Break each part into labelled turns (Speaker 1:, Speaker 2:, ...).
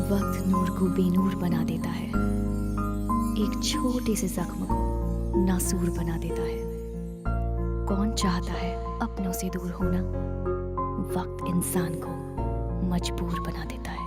Speaker 1: वक्त नूर को बेनूर बना देता है, एक छोटे से जख्म को नासूर बना देता है। कौन चाहता है अपनों से दूर होना? वक्त इंसान को मजबूर बना देता है।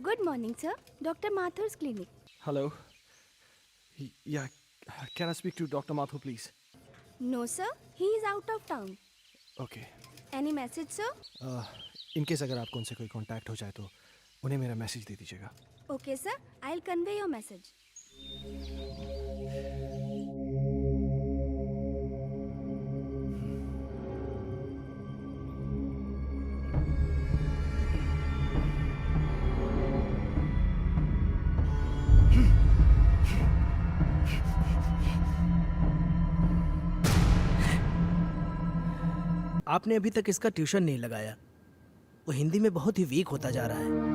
Speaker 2: Good morning, sir. Dr. Mathur's clinic.
Speaker 3: Hello. Yeah, can I speak to Dr. Mathur, please?
Speaker 2: No, sir. He is out of town.
Speaker 3: Okay.
Speaker 2: Any message, sir?
Speaker 3: In case अगर आपको उनसे कोई कांटेक्ट हो जाए तो उन्हें मेरा मैसेज दे दीजिएगा.
Speaker 2: Okay, sir. I'll convey your message.
Speaker 4: आपने अभी तक इसका ट्यूशन नहीं लगाया। वो हिंदी में बहुत ही वीक होता जा रहा है।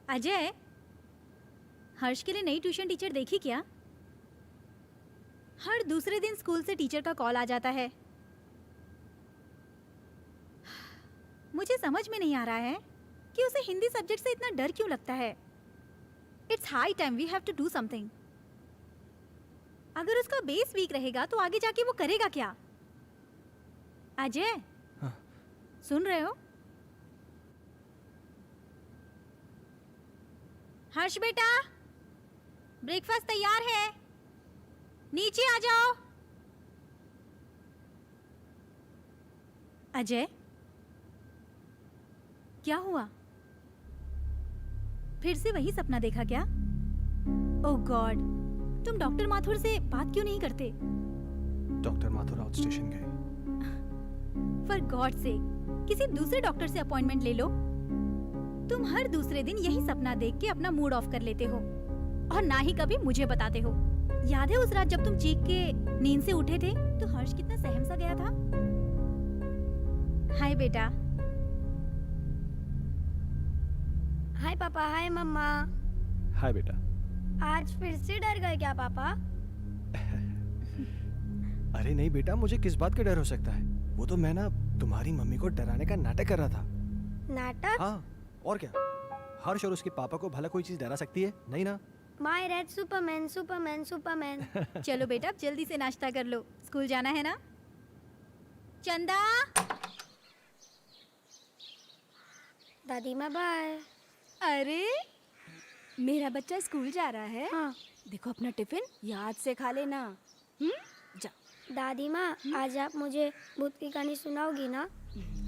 Speaker 5: अजय, हर्ष के लिए नई ट्यूशन टीचर देखी क्या? हर दूसरे दिन स्कूल से टीचर का कॉल आ जाता है। मुझे समझ में नहीं आ रहा है कि उसे हिंदी सब्जेक्ट से इतना डर क्यों लगता है। It's high time we have to do something. अगर उसका बेस वीक रहेगा तो आगे जाके वो करेगा क्या? अजय,
Speaker 3: हाँ।
Speaker 5: सुन रहे हो? हर्ष बेटा, ब्रेकफास्ट तैयार है, नीचे आ जाओ। अजय, क्या हुआ? फिर से वही सपना देखा क्या? ओह गॉड, तुम डॉक्टर माथुर से बात क्यों नहीं करते?
Speaker 3: डॉक्टर माथुर आउट स्टेशन गए।
Speaker 5: फॉर गॉड से किसी दूसरे डॉक्टर से अपॉइंटमेंट ले लो। तुम हर दूसरे दिन यही सपना देख के अपना मूड ऑफ कर लेते हो और ना ही कभी मुझे बताते हो। याद है उस रात जब तुम चीख के नींद से उठे थे तो हर्ष कितना सहम सा गया था? हाय बेटा।
Speaker 6: हाय पापा, हाय मम्मा।
Speaker 3: हाय बेटा।
Speaker 6: आज फिर से डर गए क्या पापा?
Speaker 3: अरे नहीं बेटा, मुझे किस बात का डर हो सकता है? वो तो मैं ना तुम्हारी मम्मी को डराने का नाटक कर रहा था।
Speaker 6: नाटक?
Speaker 3: हाँ, और क्या? हर्ष और उसके पापा को भला कोई चीज डरा सकती है? नहीं ना।
Speaker 6: My red Superman Superman Superman.
Speaker 5: चलो बेटा, अब जल्दी से नाश्ता कर लो, स्कूल जाना है ना। चंदा।
Speaker 6: दादी माँ बाय।
Speaker 2: अरे मेरा बच्चा स्कूल जा रहा है।
Speaker 6: हाँ।
Speaker 2: देखो अपना टिफिन याद से खा लेना। जा।
Speaker 6: दादी माँ, आज आप मुझे भूत की कहानी सुनाओगी ना?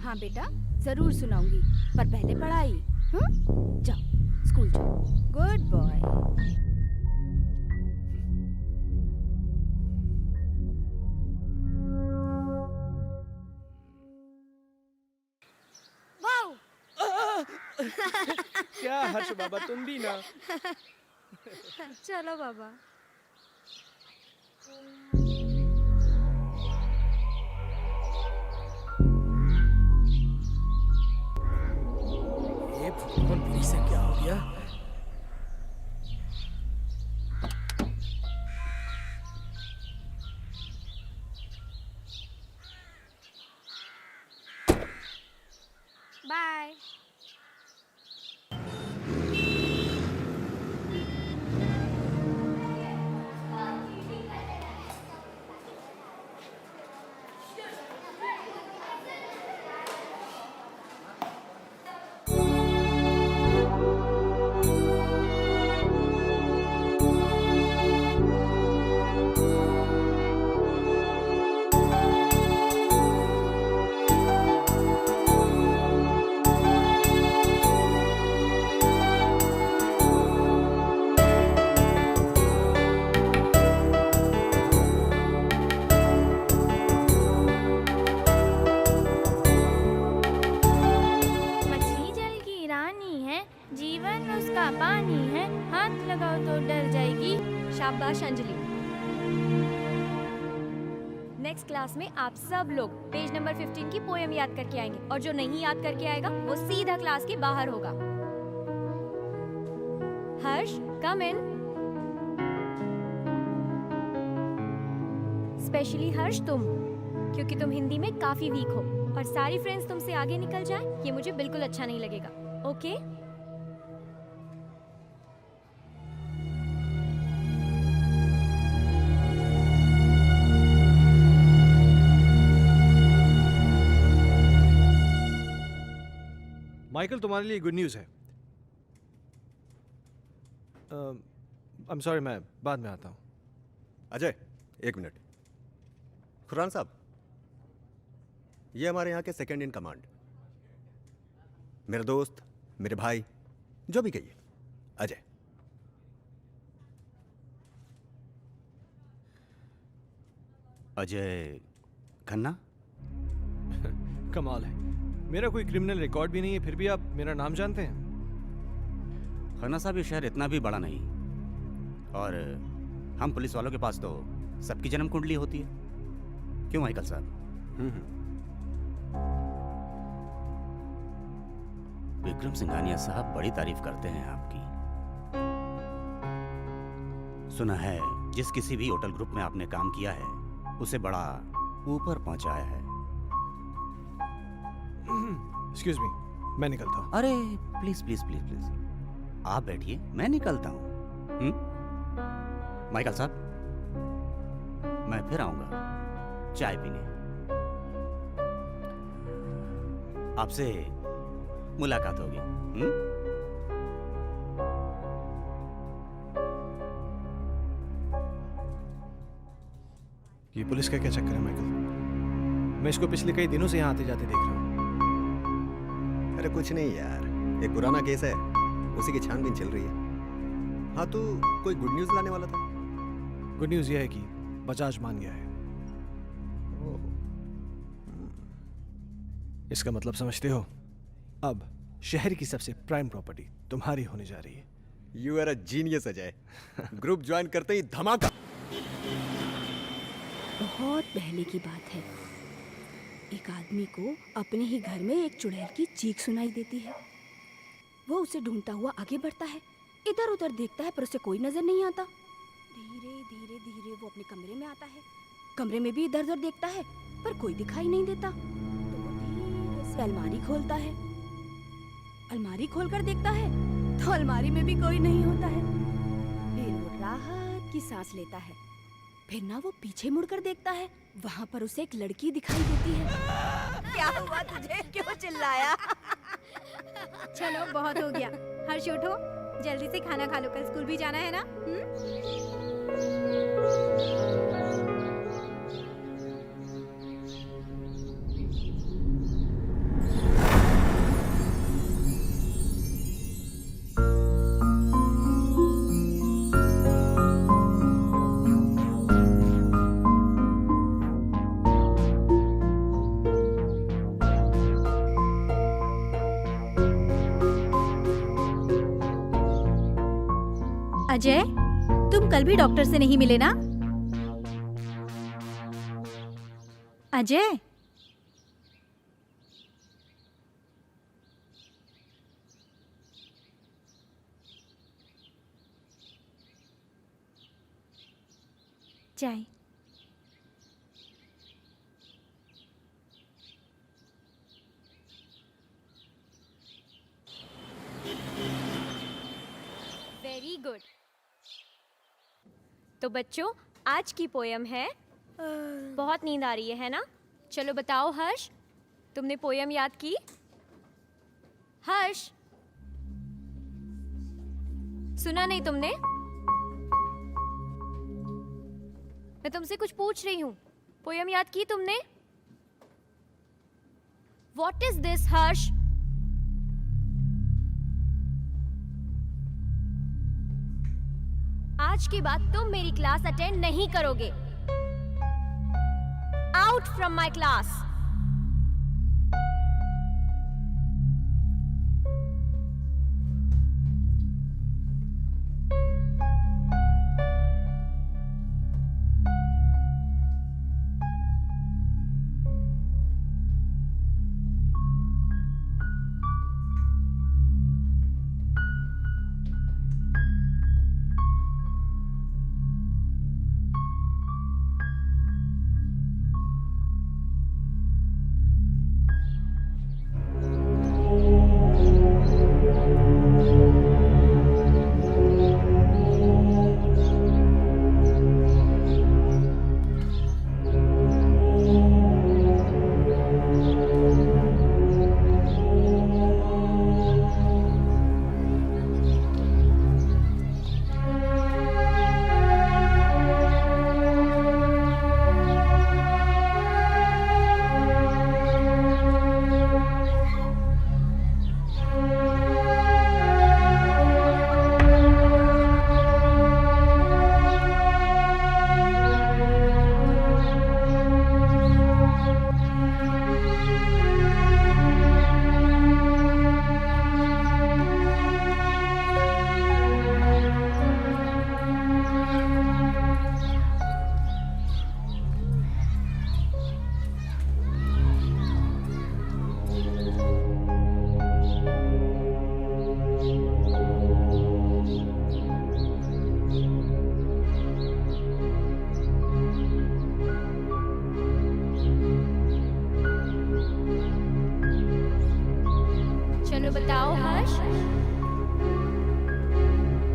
Speaker 2: हाँ बेटा, जरूर सुनाऊंगी, पर पहले पढ़ाई। जाओ स्कूल जाओ। Good boy.
Speaker 6: वाओ!
Speaker 3: क्या हर्ष बाबा, तुम भी ना।
Speaker 6: चलो बाबा।
Speaker 4: ये भगवान, पुलिस से क्या हो गया?
Speaker 6: बाय। मछली जल की रानी है, जीवन उसका पानी है, हाथ लगाओ तो डर जाएगी।
Speaker 1: शाबाश अंजलि। नेक्स्ट क्लास में आप सब लोग पेज नंबर 15 की पोएम याद करके आएंगे और जो नहीं याद करके आएगा वो सीधा क्लास के बाहर होगा। हर्ष, कम इन। स्पेशली हर्ष तुम, क्योंकि तुम हिंदी में काफी वीक हो और सारी फ्रेंड्स तुमसे आगे निकल जाएं, ये मुझे बिल्कुल अच्छा नहीं लगेगा। ओके?
Speaker 3: माइकल, तुम्हारे लिए गुड न्यूज़ है। आई एम सॉरी, मैं बाद में आता हूँ।
Speaker 7: अजय, एक मिनट। खुरान साहब, ये हमारे यहाँ के सेकंड इन कमांड, मेरे दोस्त, मेरे भाई, जो भी कहिए, अजय।
Speaker 8: अजय खन्ना?
Speaker 3: कमाल है, मेरा कोई क्रिमिनल रिकॉर्ड भी नहीं है, फिर भी आप मेरा नाम जानते हैं।
Speaker 8: खन्ना साहब, ये शहर इतना भी बड़ा नहीं और हम पुलिस वालों के पास तो सबकी जन्म कुंडली होती है। क्यों माइकल साहब? विक्रम सिंघानिया साहब बड़ी तारीफ करते हैं आपकी। सुना है जिस किसी भी होटल ग्रुप में आपने काम किया है उसे बड़ा ऊपर पहुंचाया है।
Speaker 3: एक्सक्यूज मी, मैं निकलता हूँ।
Speaker 8: अरे प्लीज प्लीज प्लीज प्लीज, आप बैठिए, मैं निकलता हूँ। माइकल साहब, मैं फिर आऊंगा चाय पीने, आपसे मुलाकात होगी।
Speaker 3: ये पुलिस का क्या चक्कर है माइकल? मैं इसको पिछले कई दिनों से यहाँ आते जाते देख रहा हूँ।
Speaker 7: अरे कुछ नहीं यार, एक पुराना केस है, उसी की छानबीन चल रही है। हाँ तो कोई गुड न्यूज़ लाने वाला था?
Speaker 3: गुड न्यूज़ ये है कि बजाज मान गया है। इसका मतलब समझते हो? अब शहर की सबसे प्राइम प्रॉपर्टी तुम्हारी होने जा रही है।
Speaker 7: You are a genius Ajay. Group join करते ही धमाका।
Speaker 2: बहुत पहले की बात है, एक आदमी को अपने ही घर में एक चुड़ैल की चीख सुनाई देती है। वो उसे ढूंढता हुआ आगे बढ़ता है, इधर उधर देखता है पर उसे कोई नजर नहीं आता। धीरे धीरे धीरे वो अपने कमरे में आता है, कमरे में भी इधर उधर देखता है पर कोई दिखाई नहीं देता। तो वो धीरे से अलमारी खोलता है, अलमारी खोलकर देखता है तो अलमारी में भी कोई नहीं होता है। फिर वो राहत की सांस लेता है, फिर ना वो पीछे मुड़कर देखता है, वहाँ पर उसे एक लड़की दिखाई देती है। क्या हुआ तुझे, क्यों चिल्लाया?
Speaker 5: चलो बहुत हो गया, हर्ष उठो, जल्दी से खाना खा लो, कल स्कूल भी जाना है ना। अजय, तुम कल भी डॉक्टर से नहीं मिले ना? अजय, चाय।
Speaker 9: Very good. तो बच्चों, आज की पोयम है, बहुत नींद आ रही है ना? चलो बताओ हर्ष, तुमने पोयम याद की? हर्ष, सुना नहीं तुमने? मैं तुमसे कुछ पूछ रही हूँ, पोयम याद की तुमने? What is this, हर्ष? आज के बाद तुम मेरी क्लास अटेंड नहीं करोगे। Out from my class. चलो बताओ हर्ष,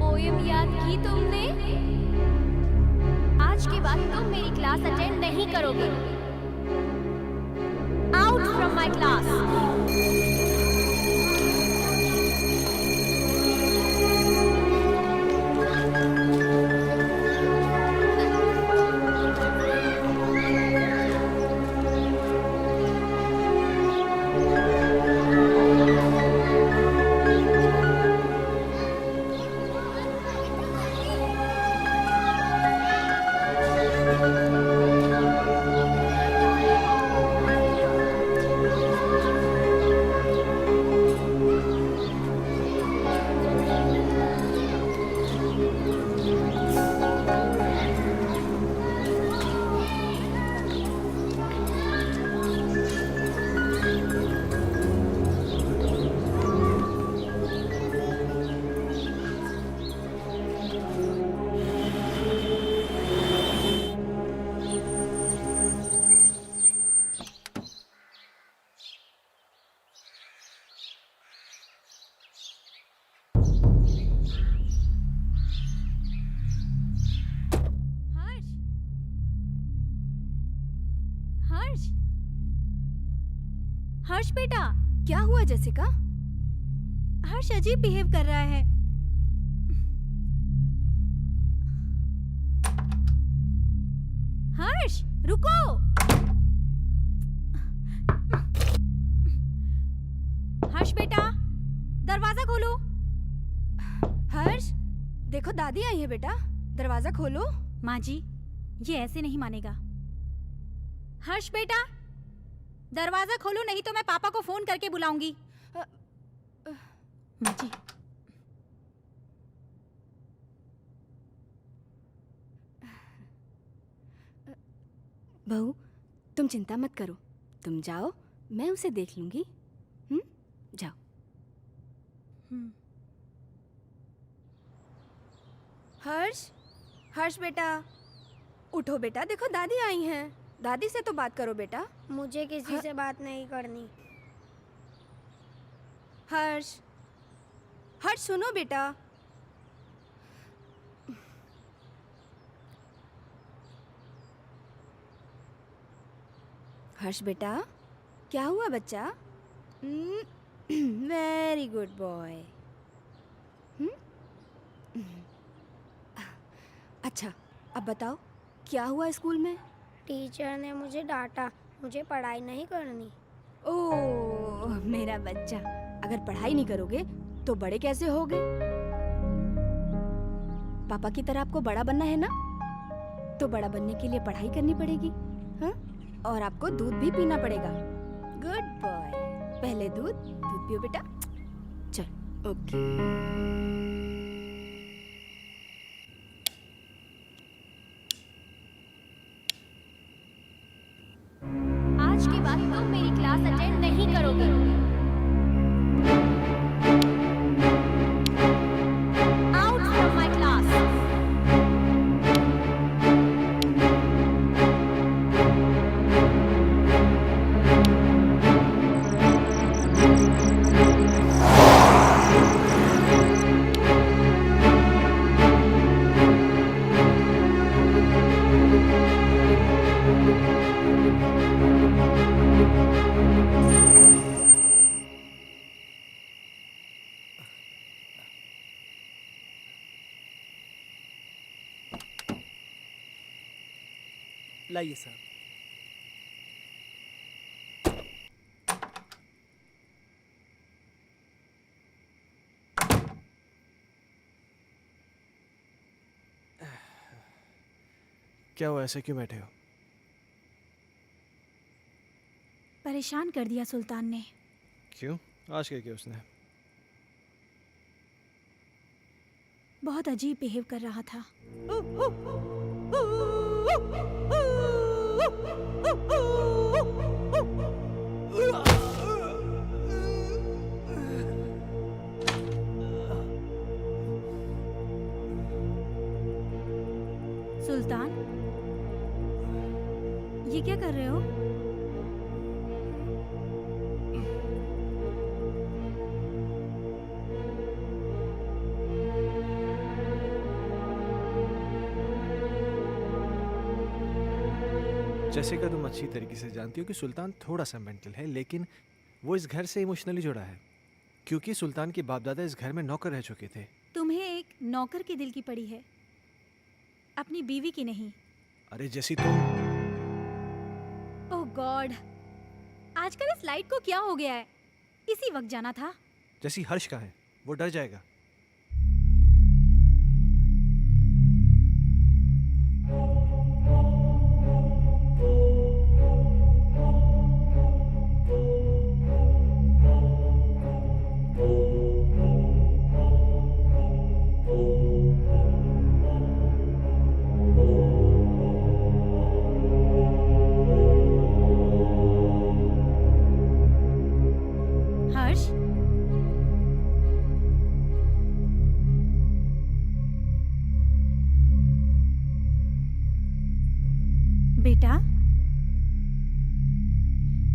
Speaker 9: पोयम याद की तुमने? आज के बाद तुम मेरी क्लास अटेंड नहीं करोगे। Out from my class.
Speaker 5: Harsh बेटा,
Speaker 2: क्या हुआ जेसिका?
Speaker 5: हर्ष अजीब बिहेव कर रहा है। हर्ष रुको। हर्ष बेटा, दरवाजा खोलो।
Speaker 2: हर्ष, देखो दादी आई है बेटा, दरवाजा खोलो।
Speaker 5: माँ जी, ये ऐसे नहीं मानेगा। हर्ष बेटा, दरवाजा खोलो नहीं तो मैं पापा को फोन करके बुलाऊंगी। माँ जी,
Speaker 2: बहू, तुम चिंता मत करो, तुम जाओ, मैं उसे देख लूंगी। जाओ। हर्ष, हर्ष बेटा, उठो बेटा, देखो दादी आई हैं। दादी से तो बात करो बेटा।
Speaker 6: मुझे किसी से बात नहीं करनी।
Speaker 2: हर्ष, हर्ष सुनो बेटा। हर्ष बेटा, क्या हुआ बच्चा? Very good boy. अच्छा, अब बताओ क्या हुआ स्कूल में?
Speaker 6: टीचर ने मुझे डांटा, मुझे पढ़ाई नहीं करनी।
Speaker 2: ओह मेरा बच्चा, अगर पढ़ाई नहीं करोगे तो बड़े कैसे होगे? पापा की तरह आपको बड़ा बनना है ना, तो बड़ा बनने के लिए पढ़ाई करनी पड़ेगी, हाँ? और आपको दूध भी पीना पड़ेगा। गुड बॉय, पहले दूध पियो बेटा। चल, ओके।
Speaker 9: आज के बाद तुम मेरी क्लास अटेंड नहीं करोगे। Out from my class.
Speaker 4: लाइए साहब।
Speaker 3: क्या हुआ, ऐसे क्यों बैठे हो?
Speaker 5: परेशान कर दिया सुल्तान ने।
Speaker 3: क्यों? आज क्या किया उसने?
Speaker 5: बहुत अजीब बिहेव कर रहा था। सुल्तान, ये क्या कर रहे हो?
Speaker 3: जैसिका, तुम अच्छी तरीके से जानती हो कि सुल्तान थोड़ा सा मेंटल है, लेकिन वो इस घर से इमोशनली जुड़ा है क्योंकि सुल्तान के बाप दादा इस घर में नौकर रह चुके थे।
Speaker 5: तुम्हें एक नौकर के दिल की पड़ी है, अपनी बीवी की नहीं।
Speaker 3: अरे जैसी तुम।
Speaker 5: ओह गॉड, आजकल इस लाइट को क्या हो गया है? इसी वक्त जाना था।
Speaker 3: जैसी हर्ष का है, वो डर जाएगा।
Speaker 5: हर्ष, बेटा,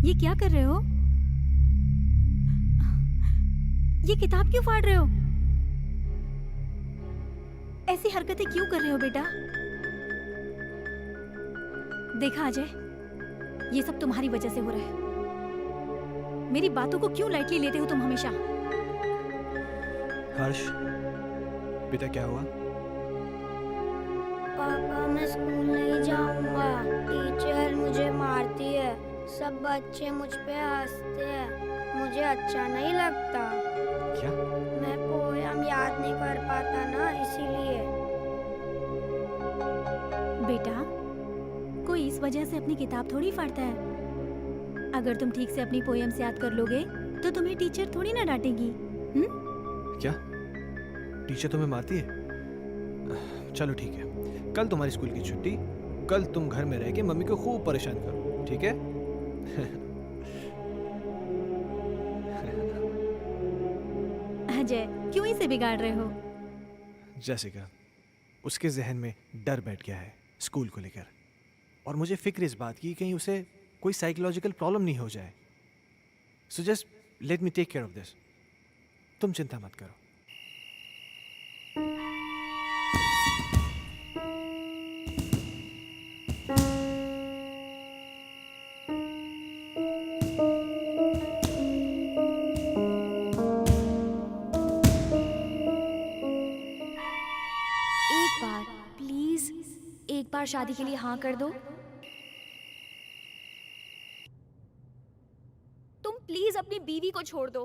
Speaker 5: ये क्या कर रहे हो? ये किताब क्यों फाड़ रहे हो? ऐसी हरकतें क्यों कर रहे हो बेटा? देखा अजय, ये सब तुम्हारी वजह से हो रहा है। मेरी बातों को क्यों लाइटली लेते हो तुम हमेशा?
Speaker 3: हर्ष, बेटा क्या हुआ?
Speaker 6: पापा मैं स्कूल नहीं जाऊंगा, टीचर मुझे मारती है, सब बच्चे मुझ पे हंसते हैं, मुझे अच्छा नहीं लगता।
Speaker 3: क्या?
Speaker 6: मैं पोयम याद नहीं कर पाता ना, इसीलिए।
Speaker 5: बेटा, कोई इस वजह से अपनी किताब थोड़ी फाड़ता है। अगर तुम ठीक से अपनी पोएम्स याद कर लोगे तो तुम्हें टीचर थोड़ी ना डांटेगी।
Speaker 3: क्या टीचर तुम्हें मारती है? चलो ठीक है, कल तुम्हारी स्कूल की छुट्टी, कल तुम घर में रह के मम्मी को खूब परेशान करो, ठीक है?
Speaker 5: अजय, क्यों इसे बिगाड़ रहे हो?
Speaker 3: जैसिका, उसके जहन में डर बैठ गया है स्कूल को लेकर, और मुझे फिक्र इस बात की कहीं उसे कोई साइकोलॉजिकल प्रॉब्लम नहीं हो जाए। So just let me take care of this. तुम चिंता मत करो।
Speaker 9: एक बार प्लीज, एक बार शादी के लिए हाँ कर दो। तुम प्लीज अपनी बीवी को छोड़ दो।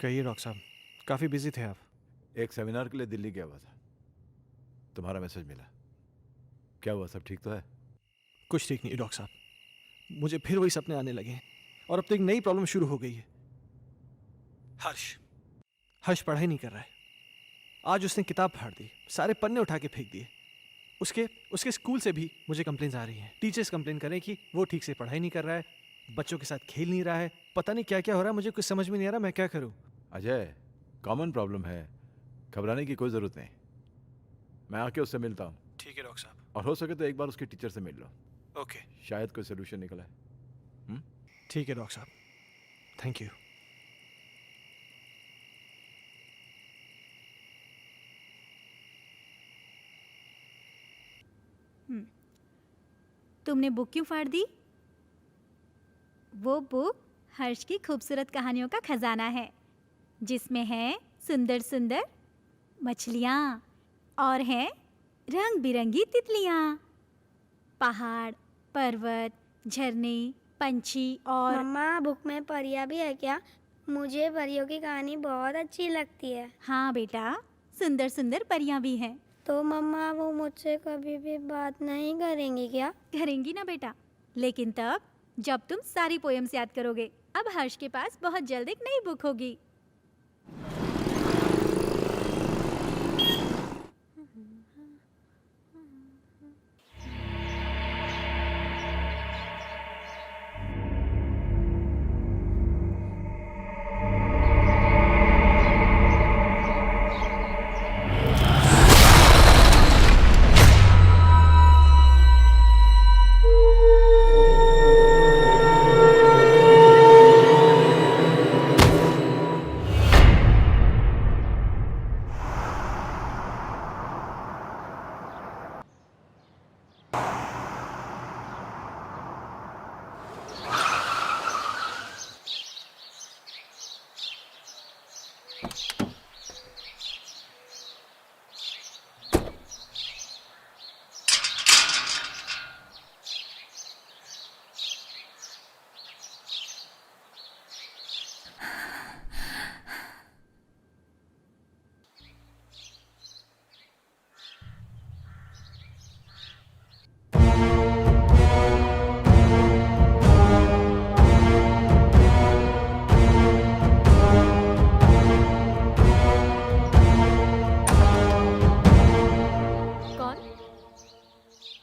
Speaker 3: कहिए डॉक्टर साहब, काफ़ी बिजी थे आप।
Speaker 10: एक सेमिनार के लिए दिल्ली गया हुआ था, तुम्हारा मैसेज मिला। क्या हुआ, सब ठीक तो है?
Speaker 3: कुछ ठीक नहीं डॉक्टर साहब, मुझे फिर वही सपने आने लगे हैं और अब तो एक नई प्रॉब्लम शुरू हो गई है। हर्ष पढ़ाई नहीं कर रहा है। आज उसने किताब फाड़ दी, सारे पन्ने उठा के फेंक दिए। उसके स्कूल से भी मुझे कंप्लेंट्स आ रही हैं। टीचर्स कंप्लेन कर रहे हैं कि वो ठीक से पढ़ाई नहीं कर रहा है, बच्चों के साथ खेल नहीं रहा है, पता नहीं क्या क्या हो रहा है। मुझे कुछ समझ में नहीं आ रहा, मैं क्या करूं?
Speaker 10: अजय, कॉमन प्रॉब्लम है, घबराने की कोई ज़रूरत नहीं। मैं आके उससे मिलता हूँ।
Speaker 3: ठीक है डॉक्टर साहब।
Speaker 10: और हो सके तो एक बार उसके टीचर से मिल लो,
Speaker 3: ओके।
Speaker 10: शायद कोई सोल्यूशन निकला है।
Speaker 3: ठीक है डॉक्टर साहब, थैंक यू।
Speaker 5: तुमने बुक क्यों फाड़ दी? वो बुक हर्ष की खूबसूरत कहानियों का खजाना है, जिसमें है सुंदर सुंदर मछलियाँ और हैं रंग बिरंगी तितलियाँ, पहाड़, पर्वत, झरने, पंछी और
Speaker 6: मम्मा, बुक में परियां भी है क्या? मुझे परियों की कहानी बहुत अच्छी लगती है।
Speaker 5: हाँ बेटा, सुंदर सुंदर परियां भी हैं।
Speaker 6: तो मम्मा, वो मुझसे कभी भी बात नहीं करेंगी क्या?
Speaker 5: करेंगी ना बेटा, लेकिन तब जब तुम सारी पोएम्स याद करोगे। अब हर्ष के पास बहुत जल्द एक नई बुक होगी।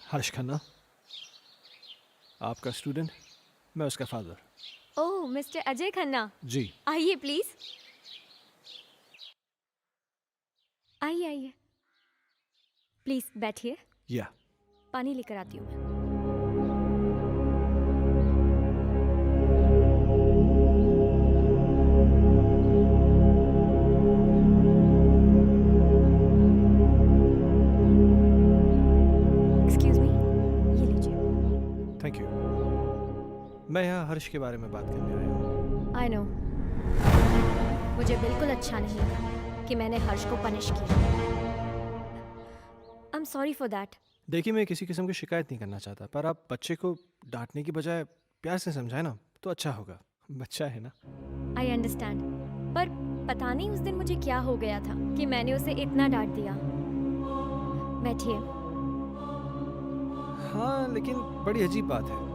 Speaker 3: हर्ष खन्ना, आपका स्टूडेंट, मैं उसका फादर।
Speaker 9: ओह, मिस्टर अजय खन्ना,
Speaker 3: जी।
Speaker 9: आइए प्लीज, आइए आइए, प्लीज बैठिए,
Speaker 3: या
Speaker 9: पानी लेकर आती हूँ मैं।
Speaker 3: हर्ष के बारे में बात करने आए हो।
Speaker 9: आई नो, मुझे बिल्कुल अच्छा नहीं लगा कि मैंने हर्ष को पनिश किया। I am sorry for that.
Speaker 3: देखिए, मैं किसी किस्म की शिकायत नहीं करना चाहता, पर आप बच्चे को डांटने की बजाय प्यार से समझाए ना तो अच्छा होगा। बच्चा है ना।
Speaker 9: आई अंडरस्टैंड, पर पता नहीं उस दिन मुझे क्या हो गया था कि मैंने उसे इतना डांट दिया। बैठिए।
Speaker 3: हाँ, लेकिन बड़ी अजीब बात है,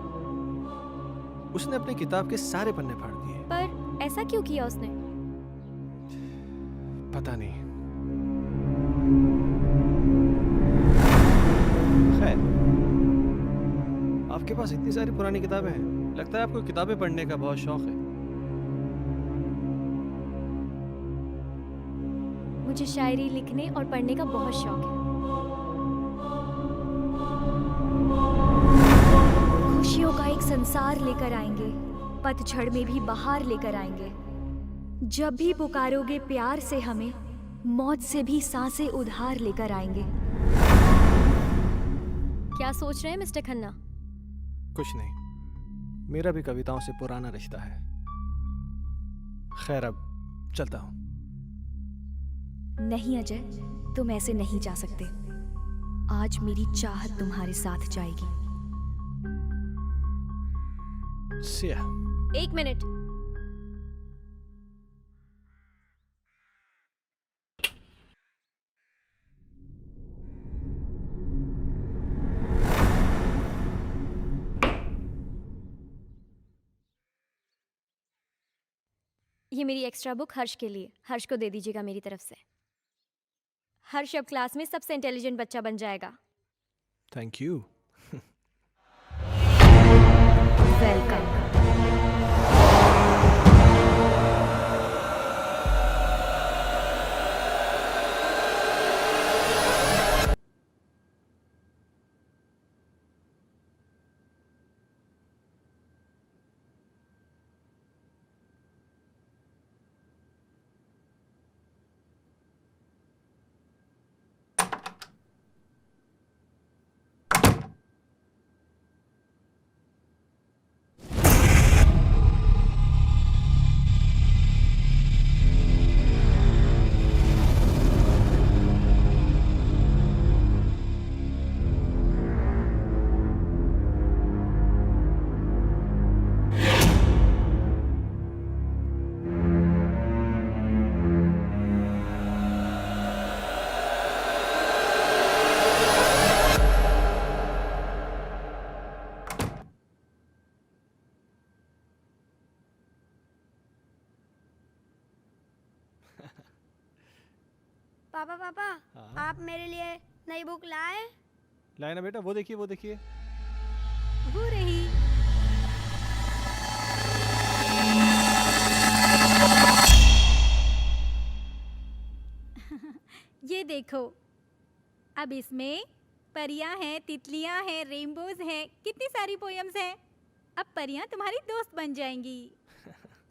Speaker 3: उसने अपनी किताब के सारे पन्ने फाड़ दिए।
Speaker 9: पर ऐसा क्यों किया उसने?
Speaker 3: पता नहीं। खैर, आपके पास इतनी सारी पुरानी किताबें हैं, लगता है आपको किताबें पढ़ने का बहुत शौक है।
Speaker 9: मुझे शायरी लिखने और पढ़ने का बहुत शौक है। खुशियों का एक संसार लेकर आएंगे, पतझड़ में भी बहार लेकर आएंगे। जब भी पुकारोगे प्यार से हमें, मौत से भी सांसें उधार लेकर आएंगे। क्या सोच रहे हैं मिस्टर खन्ना?
Speaker 3: कुछ नहीं, मेरा भी कविताओं से पुराना रिश्ता है। खैर, अब चलता हूँ।
Speaker 1: नहीं अजय, तुम ऐसे नहीं जा सकते। आज मेरी चाहत तुम्हारे साथ जाएगी।
Speaker 3: सिया।
Speaker 9: एक मिनट। ये मेरी एक्स्ट्रा बुक हर्ष के लिए। हर्ष को दे दीजिएगा मेरी तरफ से। हर्ष अब क्लास में सबसे इंटेलिजेंट बच्चा बन जाएगा।
Speaker 3: Thank you.
Speaker 1: वेलकम।
Speaker 6: पापा पापा,
Speaker 3: हाँ?
Speaker 6: आप मेरे लिए नई बुक लाए?
Speaker 3: लाए ना बेटा, वो देखिए वो देखिए।
Speaker 5: वो रही। ये देखो, अब इसमें परियां हैं, तितलियां हैं, रेनबोज हैं, कितनी सारी पोयम्स हैं। अब परियां तुम्हारी दोस्त बन जाएंगी।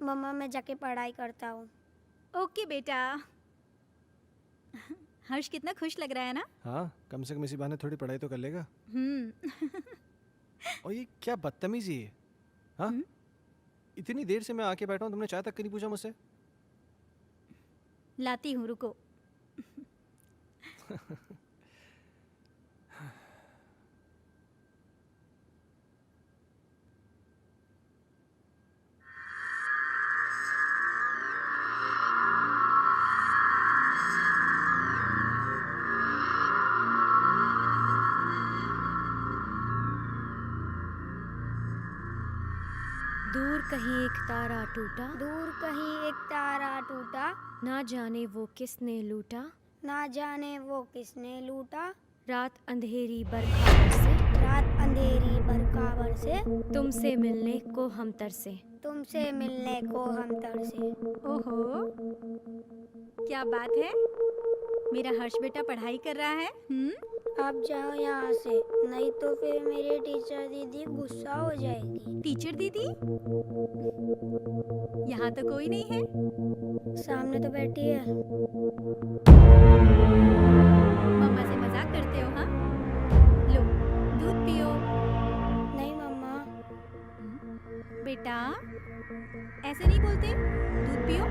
Speaker 6: मम्मा, मैं जाके पढ़ाई करता हूँ।
Speaker 5: ओके बेटा। हर्ष कितना खुश लग रहा है ना?
Speaker 3: हाँ, कम से कम इसी बहाने थोड़ी पढ़ाई तो कर लेगा। और ये क्या बदतमीजी है? हाँ, इतनी देर से मैं आके बैठा हूँ, तुमने चाय तक नहीं पूछा मुझसे।
Speaker 5: लाती हूँ, रुको।
Speaker 9: दूर कहीं एक तारा टूटा,
Speaker 6: दूर कहीं एक तारा टूटा,
Speaker 9: ना जाने वो किसने लूटा,
Speaker 6: ना जाने वो किसने लूटा,
Speaker 9: रात अंधेरी बरखा बरसे,
Speaker 6: रात अंधेरी बरखा बरसे,
Speaker 9: तुमसे मिलने को हम तरसे,
Speaker 6: तुमसे मिलने को हम तरसे।
Speaker 5: ओहो, क्या बात है। मेरा हर्ष बेटा पढ़ाई कर रहा है।
Speaker 6: आप जाओ यहाँ से, नहीं तो फिर मेरी टीचर दीदी गुस्सा हो जाएगी।
Speaker 5: टीचर दीदी? यहाँ तो कोई नहीं है।
Speaker 6: सामने तो बैठी है।
Speaker 5: मम्मा से मजाक करते हो? हाँ, लो दूध पियो।
Speaker 6: नहीं मम्मा।
Speaker 5: बेटा, ऐसे नहीं बोलते, दूध पियो।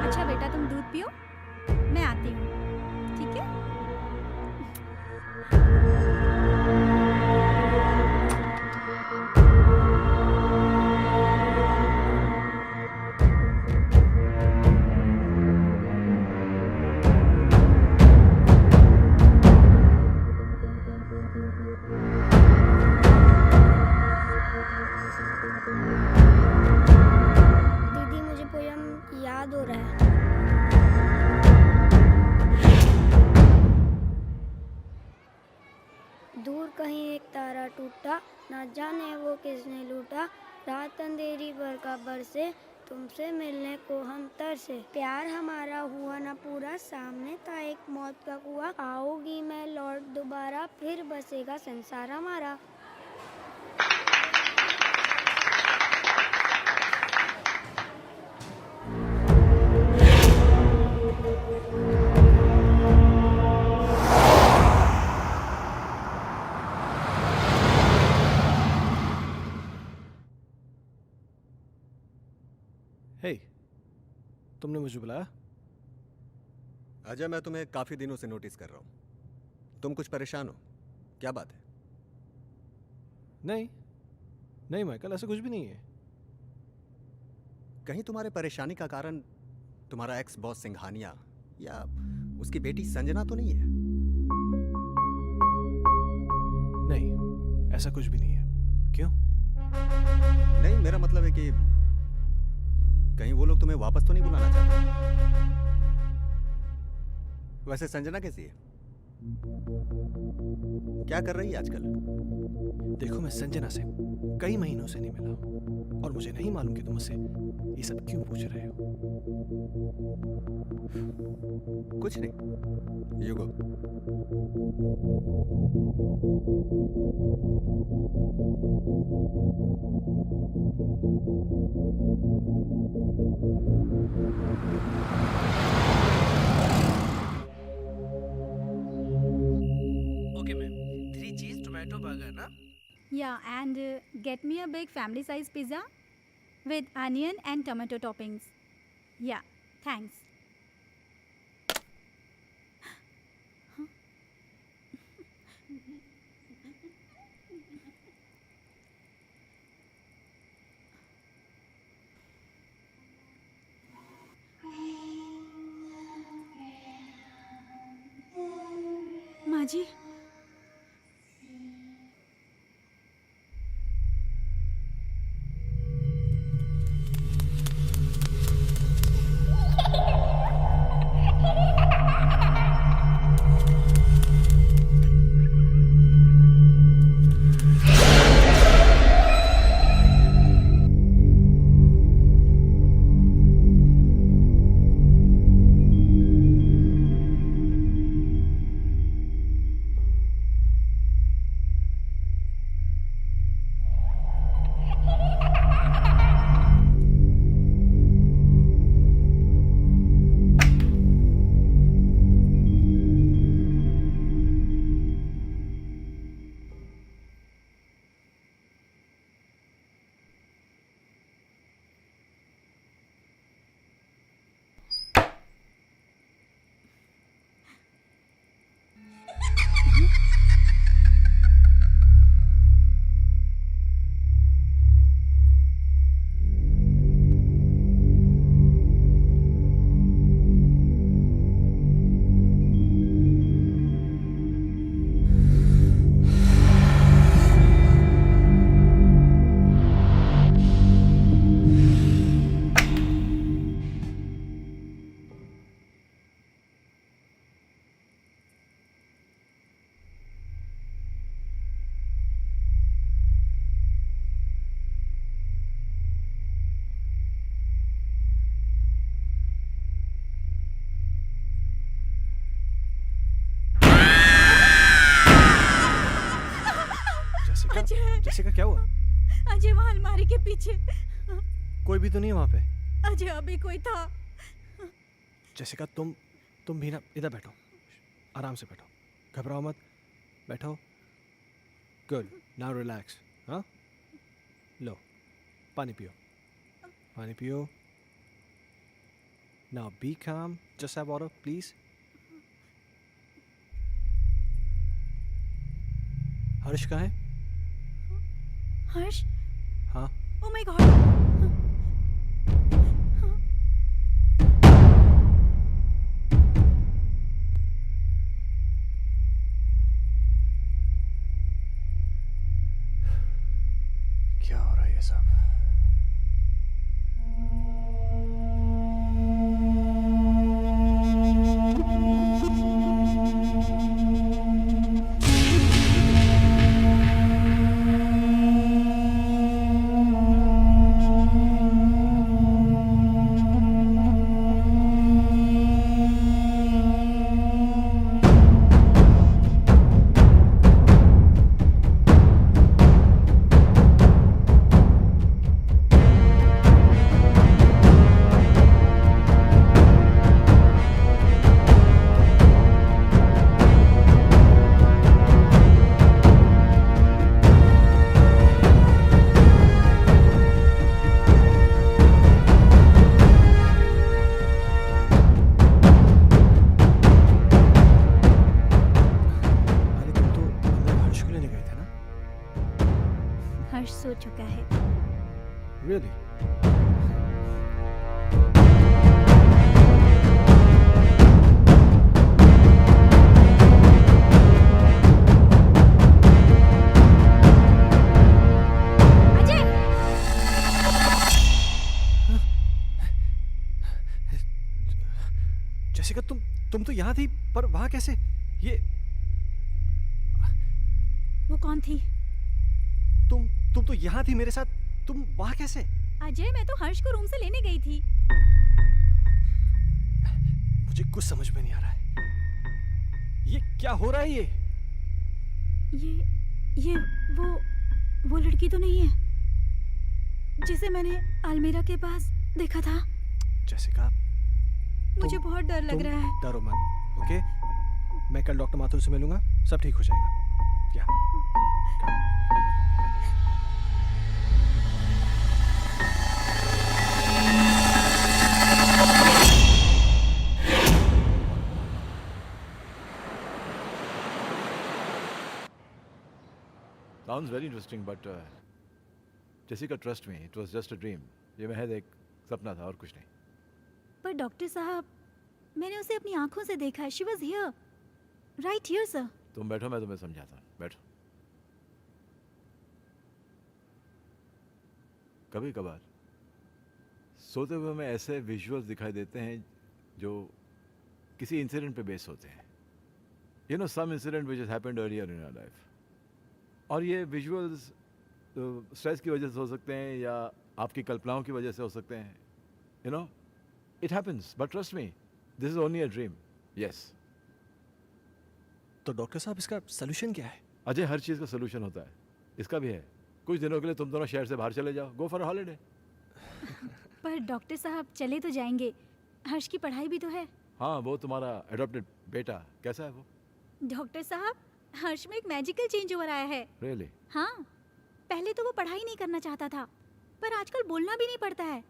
Speaker 5: अच्छा बेटा, तुम दूध पियो, मैं आती हूँ, ठीक है?
Speaker 6: दीदी मुझे पोयम याद हो रहा है। दूर कहीं एक तारा टूटा, ना जाने वो किसने लूटा, रात अंधेरी बरखा बरसे, तुमसे मिलने को हम तरसे, प्यार हमारा हुआ ना पूरा, सामने था एक मौत का कुआं, आओगी मैं लौट दोबारा, फिर बसेगा संसार हमारा।
Speaker 3: हे, तुमने मुझे बुलाया?
Speaker 7: अजय, मैं तुम्हें काफी दिनों से नोटिस कर रहा हूं। तुम कुछ परेशान हो, क्या बात है?
Speaker 3: नहीं नहीं माइकल, ऐसा कुछ भी नहीं है।
Speaker 7: कहीं तुम्हारे परेशानी का कारण तुम्हारा एक्स बॉस सिंघानिया या उसकी बेटी संजना तो नहीं है?
Speaker 3: नहीं, ऐसा कुछ भी नहीं है। क्यों?
Speaker 7: नहीं, मेरा मतलब है कि कहीं वो लोग तुम्हें वापस तो नहीं बुलाना चाहते? वैसे संजना कैसी है? क्या कर रही है आजकल?
Speaker 3: देखो, मैं संजना से कई महीनों से नहीं मिला और मुझे नहीं मालूम कि तुम मुझसे ये सब क्यों पूछ रहे हो।
Speaker 7: कुछ नहीं, यू गो।
Speaker 4: ओके मैम, 3 चीज टोमेटो बर्गर ना?
Speaker 5: Yeah, and get me a big family size pizza with onion and tomato toppings. Yeah, thanks. माँ जी,
Speaker 3: जैसिका, क्या हुआ?
Speaker 2: अजय वहाँ अलमारी के पीछे।
Speaker 3: कोई भी तो नहीं है वहां पे।
Speaker 2: अजय अभी कोई था।
Speaker 3: जैसिका तुम भी ना इधर बैठो, आराम से बैठो, घबराओ मत, बैठो। Good, now relax. हाँ, लो पानी पियो, पानी पियो। नाउ बी काम, जस्ट हैव वाटर प्लीज। हर्ष कहाँ है?
Speaker 5: हर्ष,
Speaker 3: हाँ,
Speaker 5: ओ माय गॉड।
Speaker 3: क्या हो रहा है ये सब?
Speaker 5: हर्ष सो चुका है।
Speaker 3: Really?
Speaker 5: अजय,
Speaker 3: जैसिका तुम तो यहाँ थी, पर वहाँ कैसे? ये
Speaker 5: वो कौन थी?
Speaker 3: तुम तो यहाँ थी मेरे साथ, तुम वहाँ कैसे?
Speaker 5: अजय, मैं तो हर्ष को रूम से लेने गई थी।
Speaker 3: मुझे कुछ समझ में नहीं आ रहा है। ये क्या हो रहा है ये?
Speaker 5: ये वो लड़की तो नहीं है जिसे मैंने अलमीरा के पास देखा था।
Speaker 3: जैसिका,
Speaker 5: मुझे बहुत डर लग रहा है।
Speaker 3: डरो मत, ओके? मैं कल डॉक्टर माथुर से मिलूंगा, सब ठीक हो जाएगा। क्या?
Speaker 10: Sounds very interesting, but Jessica, trust me, it was just a dream. ये महज एक सपना था और कुछ नहीं।
Speaker 5: पर डॉक्टर साहब, मैंने उसे अपनी आंखों से देखा है। She was here, right here sir.
Speaker 10: तुम बैठो, मैं तुम्हें समझाता हूँ। बैठो। कभी कभार सोते हुए हमें ऐसे विजुअल्स दिखाई देते हैं जो किसी इंसिडेंट पे बेस होते हैं। You know, some incident which has happened earlier in our life. और ये विजुअल्स स्ट्रेस की वजह से हो सकते हैं या आपकी कल्पनाओं की वजह से हो सकते हैं। You no, it happens, but trust me, this is only a dream. Yes.
Speaker 3: तो डॉक्टर साहब, इसका सलूशन क्या है?
Speaker 10: अजय, हर चीज़ का सलूशन होता है, इसका भी है। कुछ दिनों के लिए तुम दोनों शहर से बाहर चले जाओ, गो फॉर हॉलीडे।
Speaker 5: पर डॉक्टर साहब, चले तो जाएंगे, हर्ष की पढ़ाई भी तो है।
Speaker 10: हाँ, वो तुम्हारा एडॉप्टेड बेटा कैसा है वो?
Speaker 5: डॉक्टर साहब, हर्ष में एक मैजिकल चेंज ओवर आया है।
Speaker 10: रियली?
Speaker 5: हाँ, पहले तो वो पढ़ाई नहीं करना चाहता था, पर आजकल बोलना भी नहीं पड़ता है।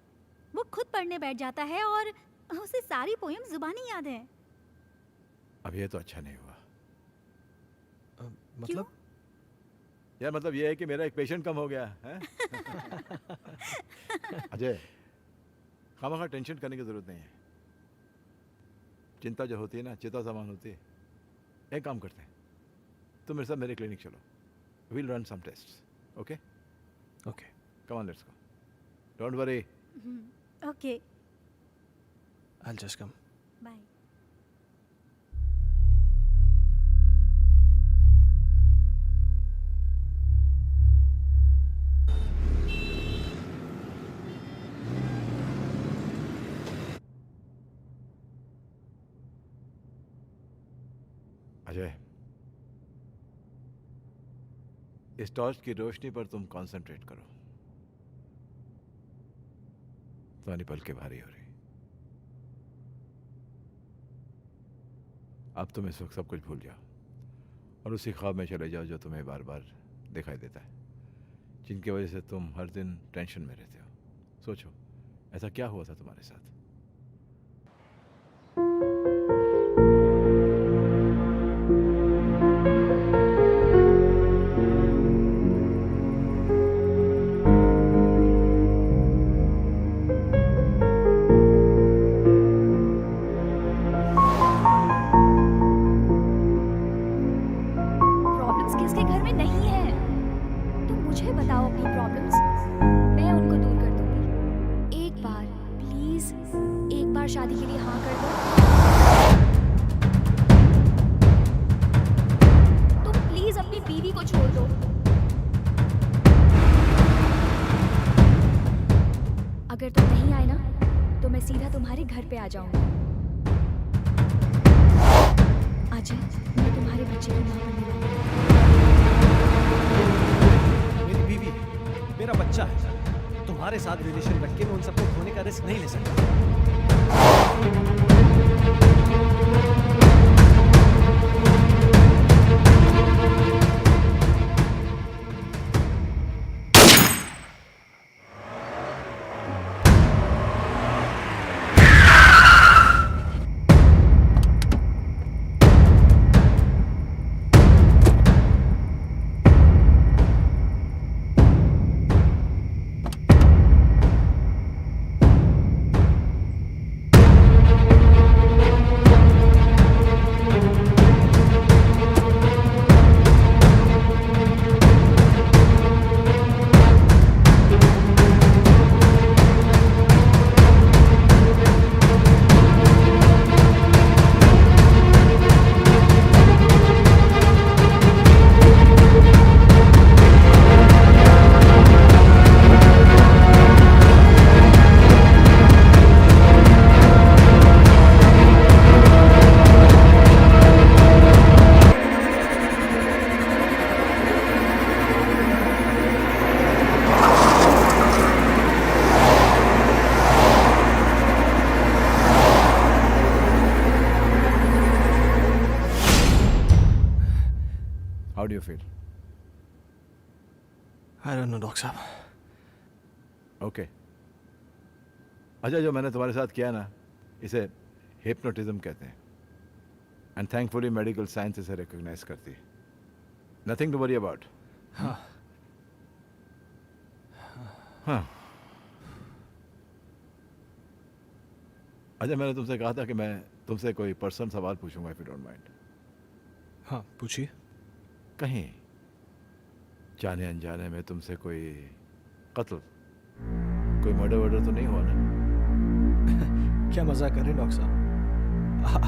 Speaker 5: वो खुद पढ़ने बैठ जाता है और उसे सारी पोएम जुबानी याद है।
Speaker 10: अब ये तो अच्छा नहीं हुआ।
Speaker 3: मतलब?
Speaker 10: यार, मतलब ये है कि मेरा एक पेशेंट कम हो गया है। अजय, खामखा टेंशन करने की जरूरत नहीं है। चिंता जो होती है ना, चिता समान होती है। एक काम करते हैं, तुम मेरे साथ मेरे क्लिनिक चलो, we'll run some tests, okay?
Speaker 3: Okay,
Speaker 10: come on, let's go, don't worry.
Speaker 5: Okay,
Speaker 3: I will just come.
Speaker 5: Bye.
Speaker 10: Ajay, इस टॉर्च की रोशनी पर तुम कंसंट्रेट करो। तुम्हारी पलकें भारी हो रही। अब तुम इस वक्त सब कुछ भूल जाओ और उसी ख्वाब में चले जाओ जो तुम्हें बार बार दिखाई देता है, जिनकी वजह से तुम हर दिन टेंशन में रहते हो। सोचो ऐसा क्या हुआ था तुम्हारे साथ।
Speaker 9: प्रॉब्लम्स किसके घर में नहीं है? तुम मुझे बताओ अपनी प्रॉब्लम्स, मैं उनको दूर कर दूंगी। एक बार प्लीज, एक बार शादी के लिए हाँ कर दो। तुम प्लीज अपनी बीवी को छोड़ दो। अगर तुम नहीं आए ना तो मैं सीधा तुम्हारे घर पे आ जाऊंगी। अजय, मैं तुम्हारे बच्चे की मां बनने वाली हूं।
Speaker 3: मेरी बीवी है, मेरा बच्चा है। तुम्हारे साथ रिलेशन रख के मैं उन सबको खोने का रिस्क नहीं ले सकता। How do you feel? I don't know, doctor साहब।
Speaker 10: ओके अच्छा, जो मैंने तुम्हारे साथ किया ना, इसे हिप्नोटिज्म कहते हैं एंड थैंकफुली मेडिकल साइंस इसे रिकॉग्नाइज करती है। Nothing to worry about.
Speaker 3: हाँ
Speaker 10: हाँ अच्छा, मैंने तुमसे कहा था कि मैं तुमसे कोई पर्सनल सवाल पूछूंगा, इफ यू डोंट माइंड।
Speaker 3: हाँ पूछिए।
Speaker 10: कहीं जाने अनजाने में तुमसे कोई कत्ल, कोई मर्डर वर्डर तो नहीं हुआ ना?
Speaker 3: क्या मजाक कर रहे हैं डॉक्टर साहब?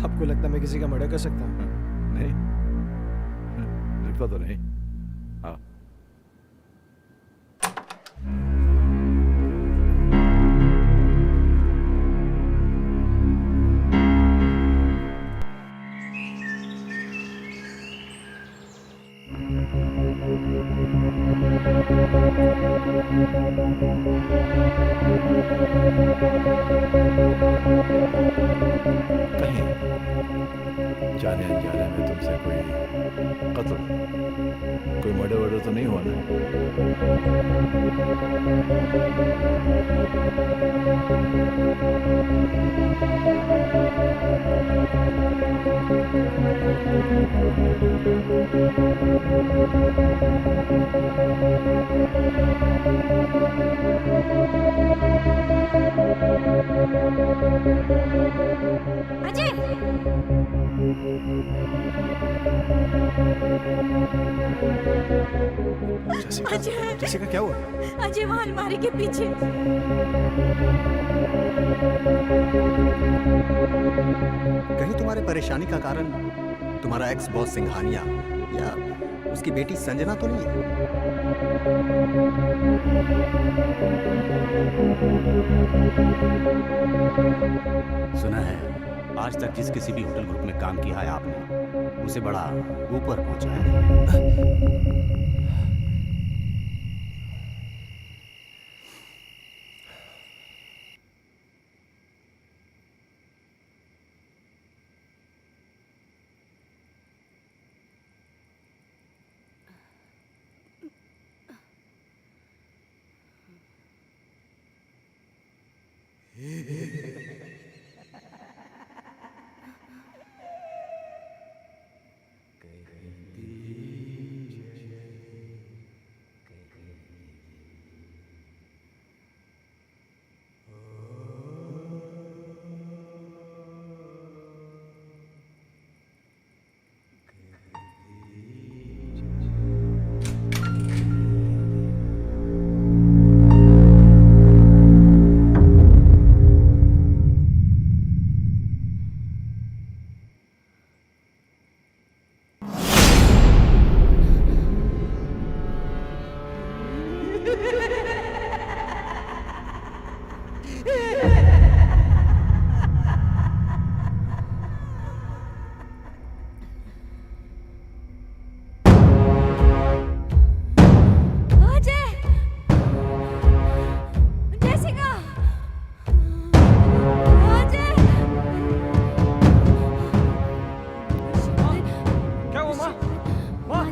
Speaker 3: आपको लगता है मैं किसी का मर्डर कर सकता हूँ?
Speaker 10: नहीं लगता तो नहीं। हाँ कहीं जाने अनजाने में तुमसे कोई कत्ल, कोई मर्डर वर्डर तो नहीं हुआ ना?
Speaker 5: अजय,
Speaker 3: जैसिका क्या हुआ?
Speaker 2: अजय वहाँ अलमारी के पीछे।
Speaker 7: कहीं तुम्हारे परेशानी का कारण तुम्हारा एक्स बॉस सिंघानिया या उसकी बेटी संजना तो नहीं है?
Speaker 8: सुना है आज तक जिस किसी भी होटल ग्रुप में काम किया है आपने, उसे बड़ा ऊपर पहुंचाया है।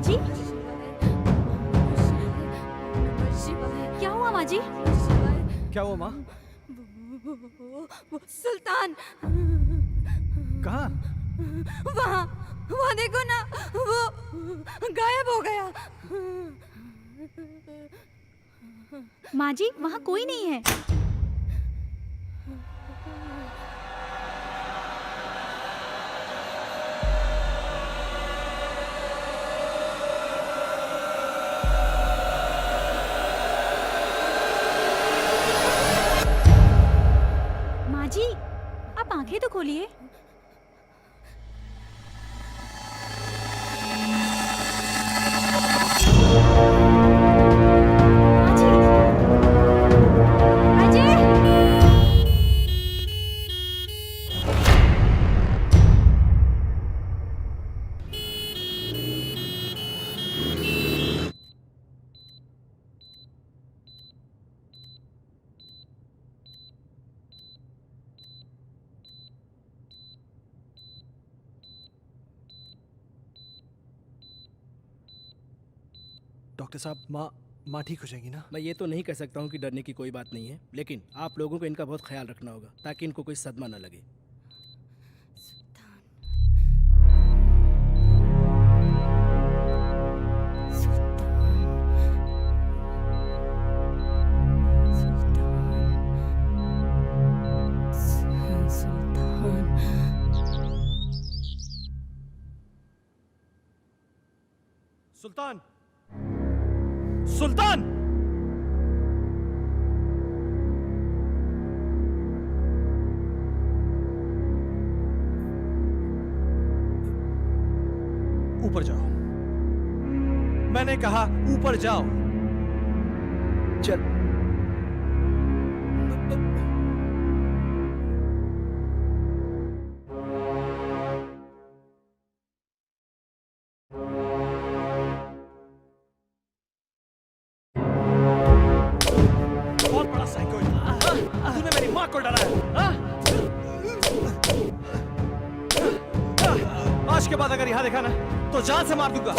Speaker 5: जी क्या हुआ माँ जी?
Speaker 3: क्या हुआ माँ?
Speaker 2: वो सुल्तान
Speaker 3: कहाँ?
Speaker 2: वहाँ वहाँ देखो ना, वो गायब हो गया।
Speaker 5: माँ जी वहाँ कोई नहीं है। माँ जी आप आंखें तो खोलिए। माँ जी, अजय!
Speaker 3: डॉक्टर साहब माँ ठीक हो जाएगी ना?
Speaker 4: मैं ये तो नहीं कह सकता हूँ कि डरने की कोई बात नहीं है, लेकिन आप लोगों को इनका बहुत ख्याल रखना होगा ताकि इनको कोई सदमा न लगे।
Speaker 3: सुल्तान! सुल्तान! ऊपर जाओ। मैंने कहा ऊपर जाओ। चल। बहुत बड़ा साइको है। तूने मेरी माँ को डराया, हाँ? आज के बाद अगर यहाँ देखा ना तो जान से मार दूंगा।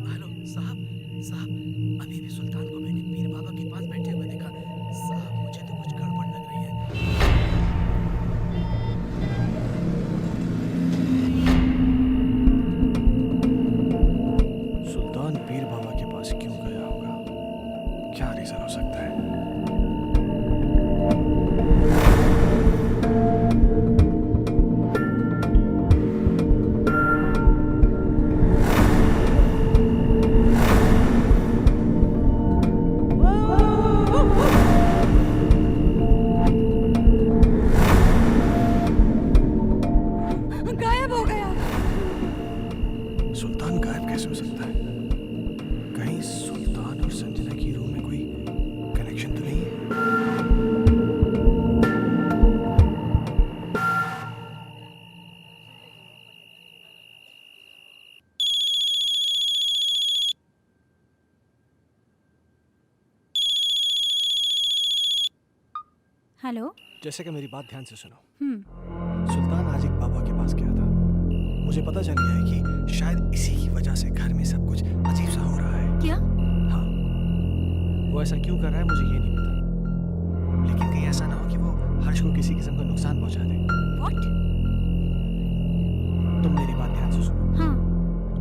Speaker 4: हेलो साहब, अभी भी सुल्तान को मैंने पीर बाबा के पास बैठे हुए देखा। साहब मुझे तो कुछ गड़बड़ लग रही है।
Speaker 3: सुल्तान पीर बाबा के पास क्यों गया होगा? क्या रीजन हो सकता है?
Speaker 2: गायब हो गया।
Speaker 3: सुल्तान गायब कैसे हो सकता है? कहीं सुल्तान और संजना की रूम में कोई कनेक्शन तो नहीं है?
Speaker 5: हेलो।
Speaker 3: जैसे कि मेरी बात ध्यान से सुनो।
Speaker 5: हम्म।
Speaker 3: सुल्तान आज एक बाबा के पास गया था। मुझे पता चल गया है कि शायद इसी की वजह से घर में सब कुछ अजीब सा हो रहा है।
Speaker 5: क्या?
Speaker 3: हाँ, वो ऐसा क्यों कर रहा है मुझे ये नहीं पता, लेकिन कहीं ऐसा ना हो कि वो हर्ष को किसी किस्म का नुकसान पहुंचा दे।
Speaker 5: What?
Speaker 3: तुम मेरी बात ध्यान से सुनो।
Speaker 5: हाँ।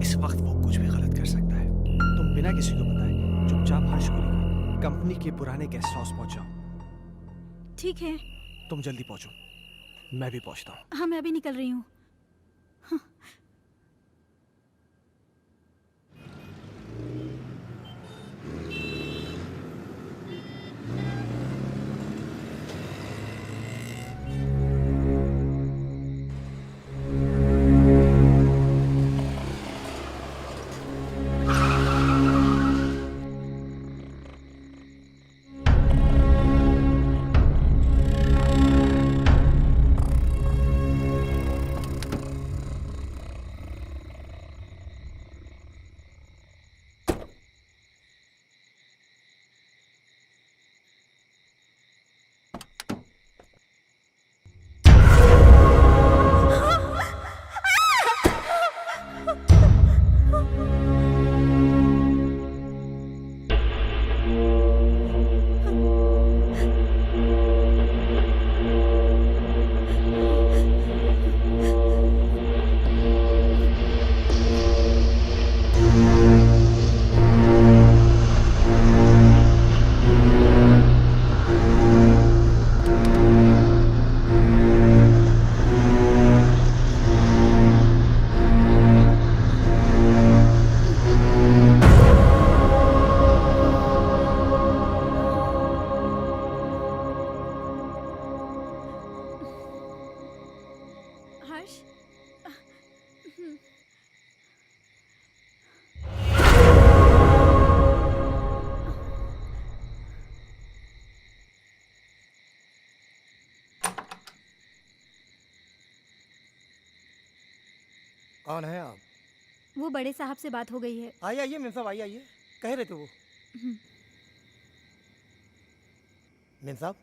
Speaker 3: इस वक्त वो कुछ भी गलत कर सकता है। तुम बिना किसी को बताए चुपचाप हर्ष को लेकर कंपनी के पुराने गेस्ट हाउस पहुंच जाओ।
Speaker 5: ठीक है।
Speaker 3: तुम जल्दी पहुंचो, मैं भी पहुंचता हूँ।
Speaker 5: हाँ मैं अभी निकल रही हूँ। हर्ष
Speaker 4: कौन है आप?
Speaker 5: वो बड़े साहब से बात हो गई है।
Speaker 4: आइए आइए मेम साहब, आइए आइए। कह रहे थे वो। मेम साहब,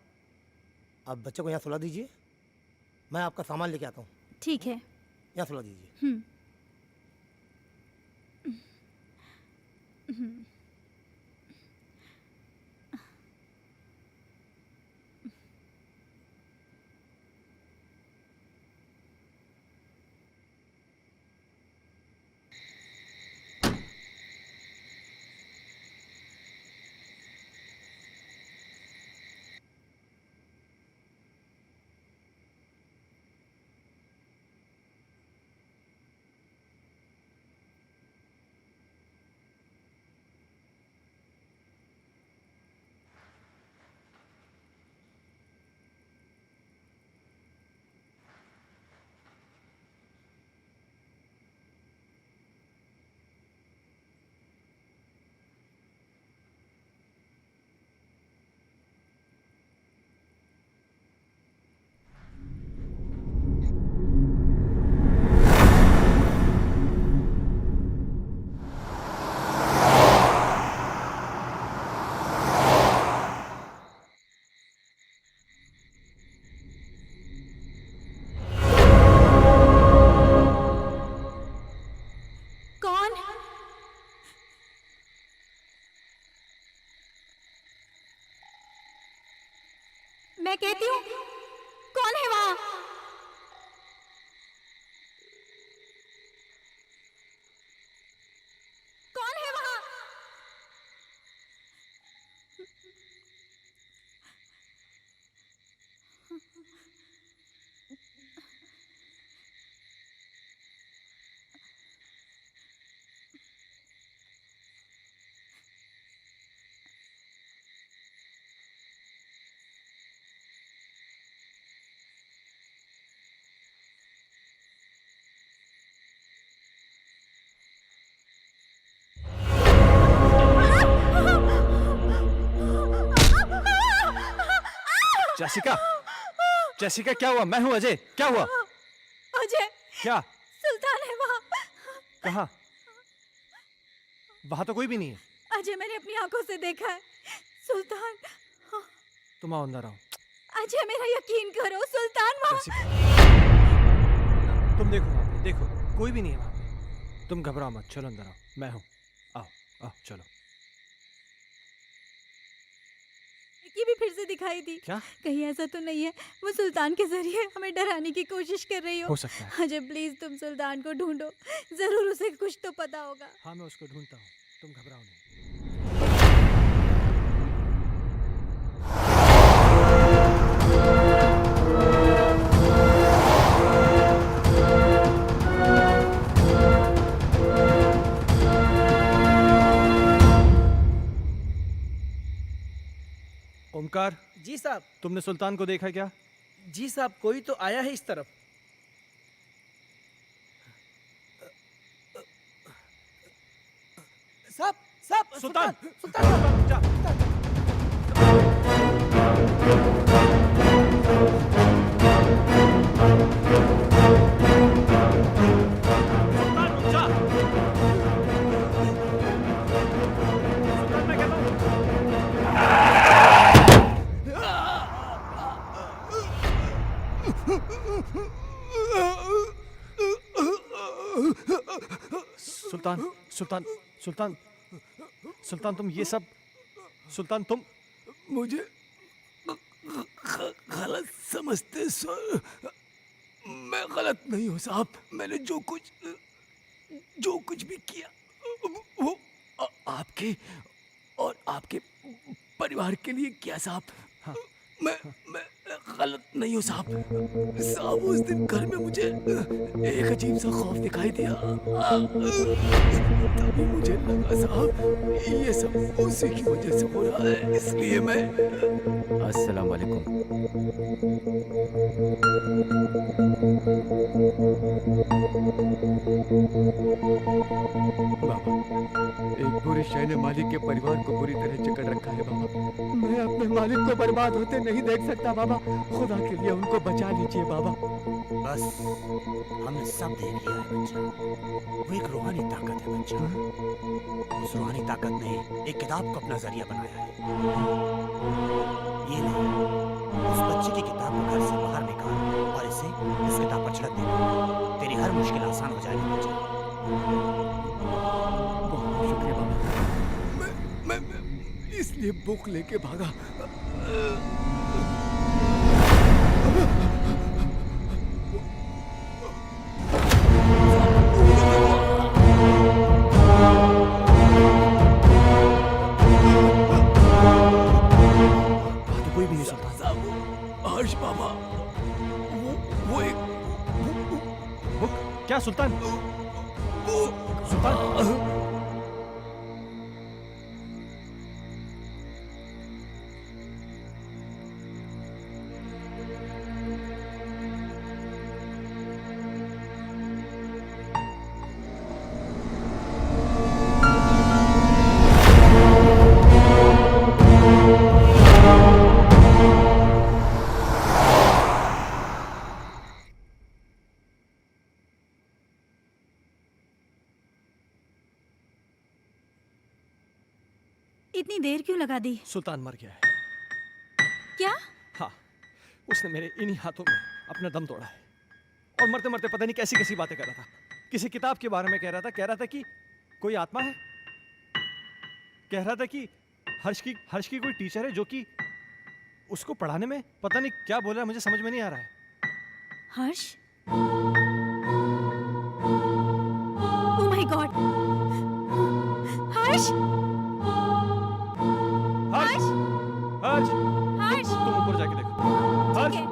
Speaker 4: आप बच्चे को यहाँ सुला दीजिए, मैं आपका सामान लेके आता हूँ।
Speaker 5: ठीक है।
Speaker 4: यहाँ सुला दीजिए।
Speaker 5: मैं कहती हूँ, कौन है वहां? कौन है वहां?
Speaker 3: जेसिका, जेसिका क्या हुआ? मैं हूं अजय, क्या हुआ?
Speaker 5: अजय,
Speaker 3: क्या?
Speaker 5: सुल्तान है वहां।
Speaker 3: कहाँ? वहां तो कोई भी नहीं है।
Speaker 5: अजय, मैंने अपनी आंखों से देखा है। सुल्तान।
Speaker 3: तुम आओ, अंदर आओ।
Speaker 5: अजय, मेरा यकीन करो, सुल्तान वहां।
Speaker 3: जेसिका, तुम देखो वहां पे, देखो कोई भी नहीं है वहां पे। तुम घबराओ मत, चलो अंदर आओ, मैं हूं। आओ आओ चलो।
Speaker 5: की भी फिर से दिखाई दी।
Speaker 3: क्या?
Speaker 5: कहीं ऐसा तो नहीं है वो सुल्तान के जरिए हमें डराने की कोशिश कर रही
Speaker 3: हो सकता है।
Speaker 5: अजय प्लीज तुम सुल्तान को ढूंढो, जरूर उसे कुछ तो पता होगा।
Speaker 3: हाँ, मैं उसको ढूंढता हूँ, तुम घबराओ नहीं।
Speaker 4: जी साहब।
Speaker 3: तुमने सुल्तान को देखा क्या?
Speaker 4: जी साहब, कोई तो आया है इस तरफ। साहब साहब,
Speaker 3: सुल्तान!
Speaker 4: सुल्तान
Speaker 3: जा। सुल्तान, रुक जा। सुल्तान, मैं कहता हूँ। सुल्तान, सुल्तान, सुल्तान, सुल्तान, तुम ये सब, सुल्तान तुम
Speaker 4: मुझे गलत समझते सर। मैं गलत नहीं हूँ साहब। मैंने जो कुछ भी किया वो आपके और आपके परिवार के लिए किया साहब।
Speaker 3: हाँ।
Speaker 4: मैं गलत नहीं हूँ साहब। साहब, उस दिन घर में मुझे एक अजीब सा खौफ दिखाई दिया। तभी मुझे लगा साहब ये सब उसी की वजह से हो रहा है, इसलिए मैं।
Speaker 8: अस्सलाम वालेकुम।
Speaker 11: बाबा, एक बुरी शय ने मालिक के परिवार को बुरी तरह जकड़ रखा है बाबा। मैं अपने मालिक को बर्बाद होते नहीं देख सकता बाबा। खुदा के लिए उनको बचा लीजिए बाबा।
Speaker 8: बस हमने सब देख लिया है बच्चा। वो एक रूहानी ताकत है बच्चा। उस रूहानी ताकत ने एक किताब को अपना जरिया बनाया है। ये नहीं, उस बच्चे की किताब को घर से बाहर निकाल और इसे इस किताब पर छिड़क दे। तेरी हर मुश्किल आसान हो जाएगी बच्चा।
Speaker 11: बहुत शुक्रिया बाबा।
Speaker 4: मैं इसलिए बुक लेके भागा।
Speaker 3: कोई भी नहीं सुल्तान।
Speaker 4: साहब, हर्ष बाबा, वो एक
Speaker 3: बुक क्या सुल्तान? सुल्तान,
Speaker 5: इतनी देर क्यों लगा दी?
Speaker 3: सुल्तान मर गया है।
Speaker 5: क्या?
Speaker 3: हाँ, उसने मेरे इन्हीं हाथों में अपना दम तोड़ा है। और मरते मरते पता नहीं कैसी कैसी बातें कर रहा था। किसी किताब के बारे में कह रहा था कि कोई आत्मा है। कह रहा था कि हर्ष की कोई टीचर है जो कि उसको पढ़ाने में पता नहीं क्या बोल रहा है, मुझे समझ में नहीं आ रहा है।
Speaker 5: Harsh? Oh my God! Harsh!
Speaker 3: Harsh! Harsh!
Speaker 5: Harsh!
Speaker 3: तुम ऊपर जाके देखो। हर्ष!
Speaker 5: ठीक है।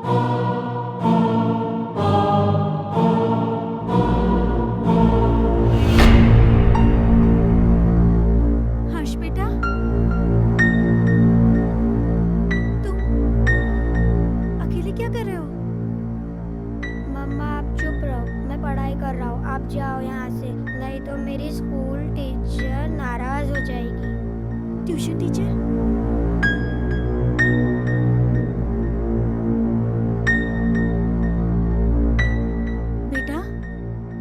Speaker 5: हर्ष बेटा, तुम अकेले क्या कर रहे हो?
Speaker 6: मम्मा आप चुप रहो, मैं पढ़ाई कर रहा हूँ। आप जाओ यहाँ से, नहीं तो मेरी स्कूल टीचर नाराज हो जाएगी।
Speaker 5: Tuition teacher? बेटा,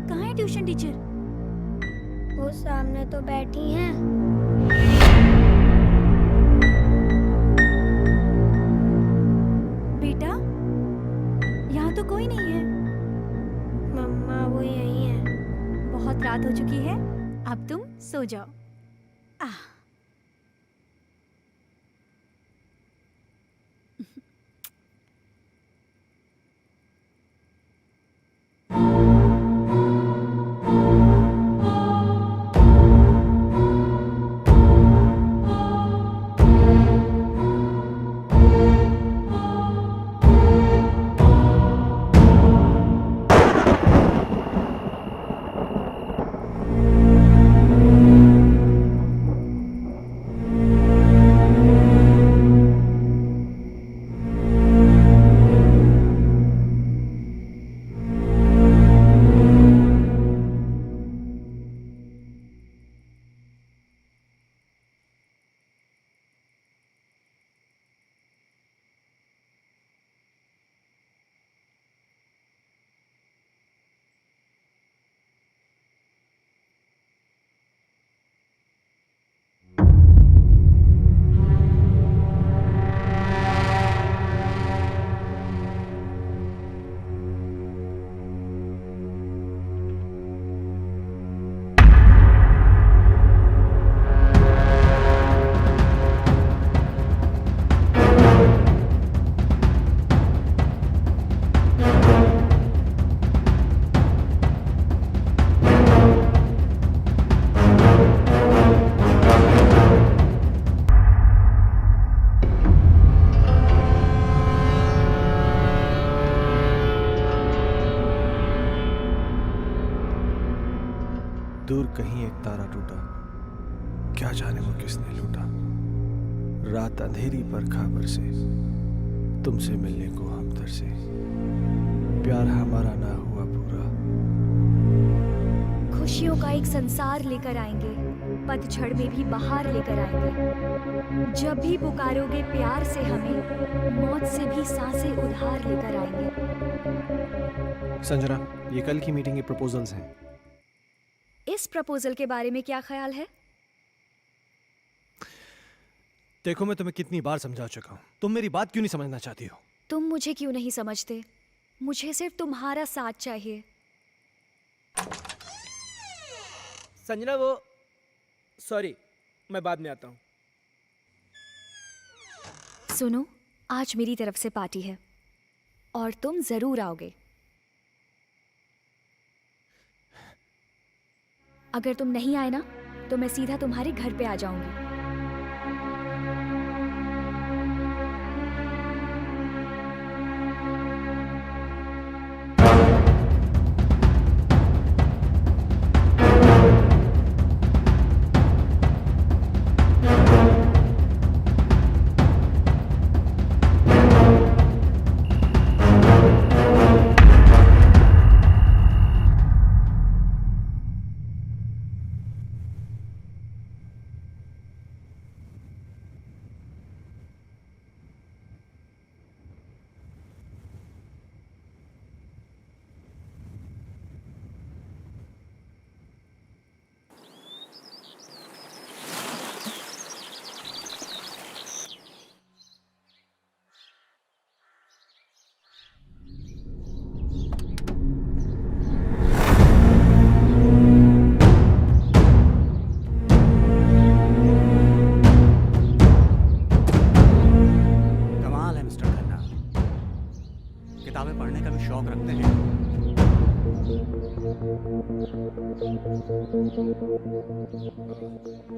Speaker 5: कहाँ है ट्यूशन टीचर?
Speaker 6: वो सामने तो बैठी हैं।
Speaker 5: बेटा, यहाँ तो कोई नहीं है।
Speaker 6: मम्मा वो यही है।
Speaker 5: बहुत रात हो चुकी है, अब तुम सो जाओ। आह,
Speaker 3: दूर कहीं एक तारा टूटा, क्या जाने वो किसने लूटा। रात अंधेरी पर खबर से, तुमसे मिलने को हम तरसे। प्यार हमारा ना हुआ पूरा।
Speaker 9: खुशियों का एक संसार लेकर आएंगे, पतझड़ में भी बहार लेकर आएंगे। जब भी पुकारोगे प्यार से हमें, मौत से भी सांसें उधार लेकर आएंगे।
Speaker 3: संजना, ये कल की मीटिंग के प्रपोजल्स हैं।
Speaker 9: इस प्रपोजल के बारे में क्या ख्याल है?
Speaker 3: देखो, मैं तुम्हें कितनी बार समझा चुका हूँ, तुम मेरी बात क्यों नहीं समझना चाहती हो?
Speaker 9: तुम मुझे क्यों नहीं समझते? मुझे सिर्फ तुम्हारा साथ चाहिए।
Speaker 4: संजना, वो सॉरी, मैं बाद में आता हूँ।
Speaker 9: सुनो, आज मेरी तरफ से पार्टी है और तुम जरूर आओगे। अगर तुम नहीं आए ना, तो मैं सीधा तुम्हारे घर पे आ जाऊंगी।
Speaker 8: किताबें पढ़ने का भी शौक रखते हैं।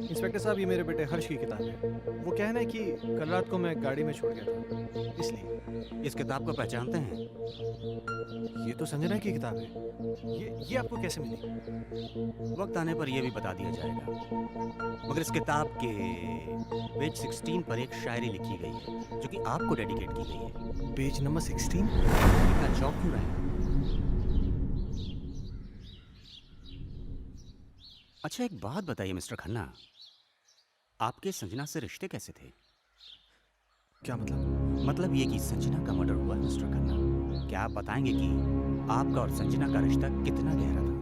Speaker 3: इंस्पेक्टर साहब, ये मेरे बेटे हर्ष की किताब है। वो कहना है कि कल रात को मैं गाड़ी में छोड़ गया था, इसलिए।
Speaker 8: इस किताब को पहचानते हैं?
Speaker 3: ये तो संजना की किताब है। ये आपको कैसे मिली?
Speaker 8: वक्त आने पर यह भी बता दिया जाएगा। मगर इस किताब के पेज 16 पर एक शायरी लिखी गई है जो कि आपको डेडिकेट की गई है।
Speaker 3: Page number 16?
Speaker 8: इतना चौंक क्यों रहे? अच्छा, एक बात बताइए मिस्टर खन्ना, आपके संजना से रिश्ते कैसे थे?
Speaker 3: क्या मतलब?
Speaker 8: मतलब ये कि संजना का मर्डर हुआ मिस्टर खन्ना। क्या आप बताएंगे कि आपका और संजना का रिश्ता कितना गहरा था?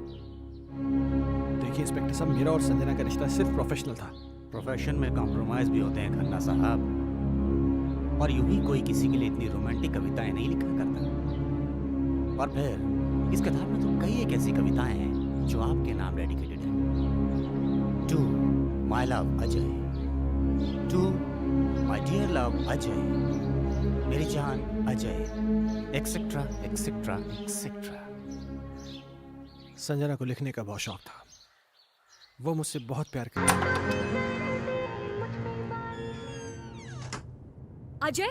Speaker 3: देखिए इंस्पेक्टर साहब, मेरा और संजना का रिश्ता सिर्फ प्रोफेशनल था।
Speaker 8: प्रोफेशन में कॉम्प्रोमाइज भी होते हैं खन्ना साहब, और यूं ही कोई किसी के लिए इतनी रोमांटिक कविताएं नहीं लिखा करता। और फिर इस किताब में तो कई एक ऐसी कविताएं हैं जो आपके नाम डेडिकेटेड है। To my love Ajay, to my dear love Ajay, मेरी जान Ajay, etcetera etcetera etcetera.
Speaker 3: Sanjana को लिखने का बहुत शौक था। वो मुझसे बहुत प्यार करती थी।
Speaker 9: अजय,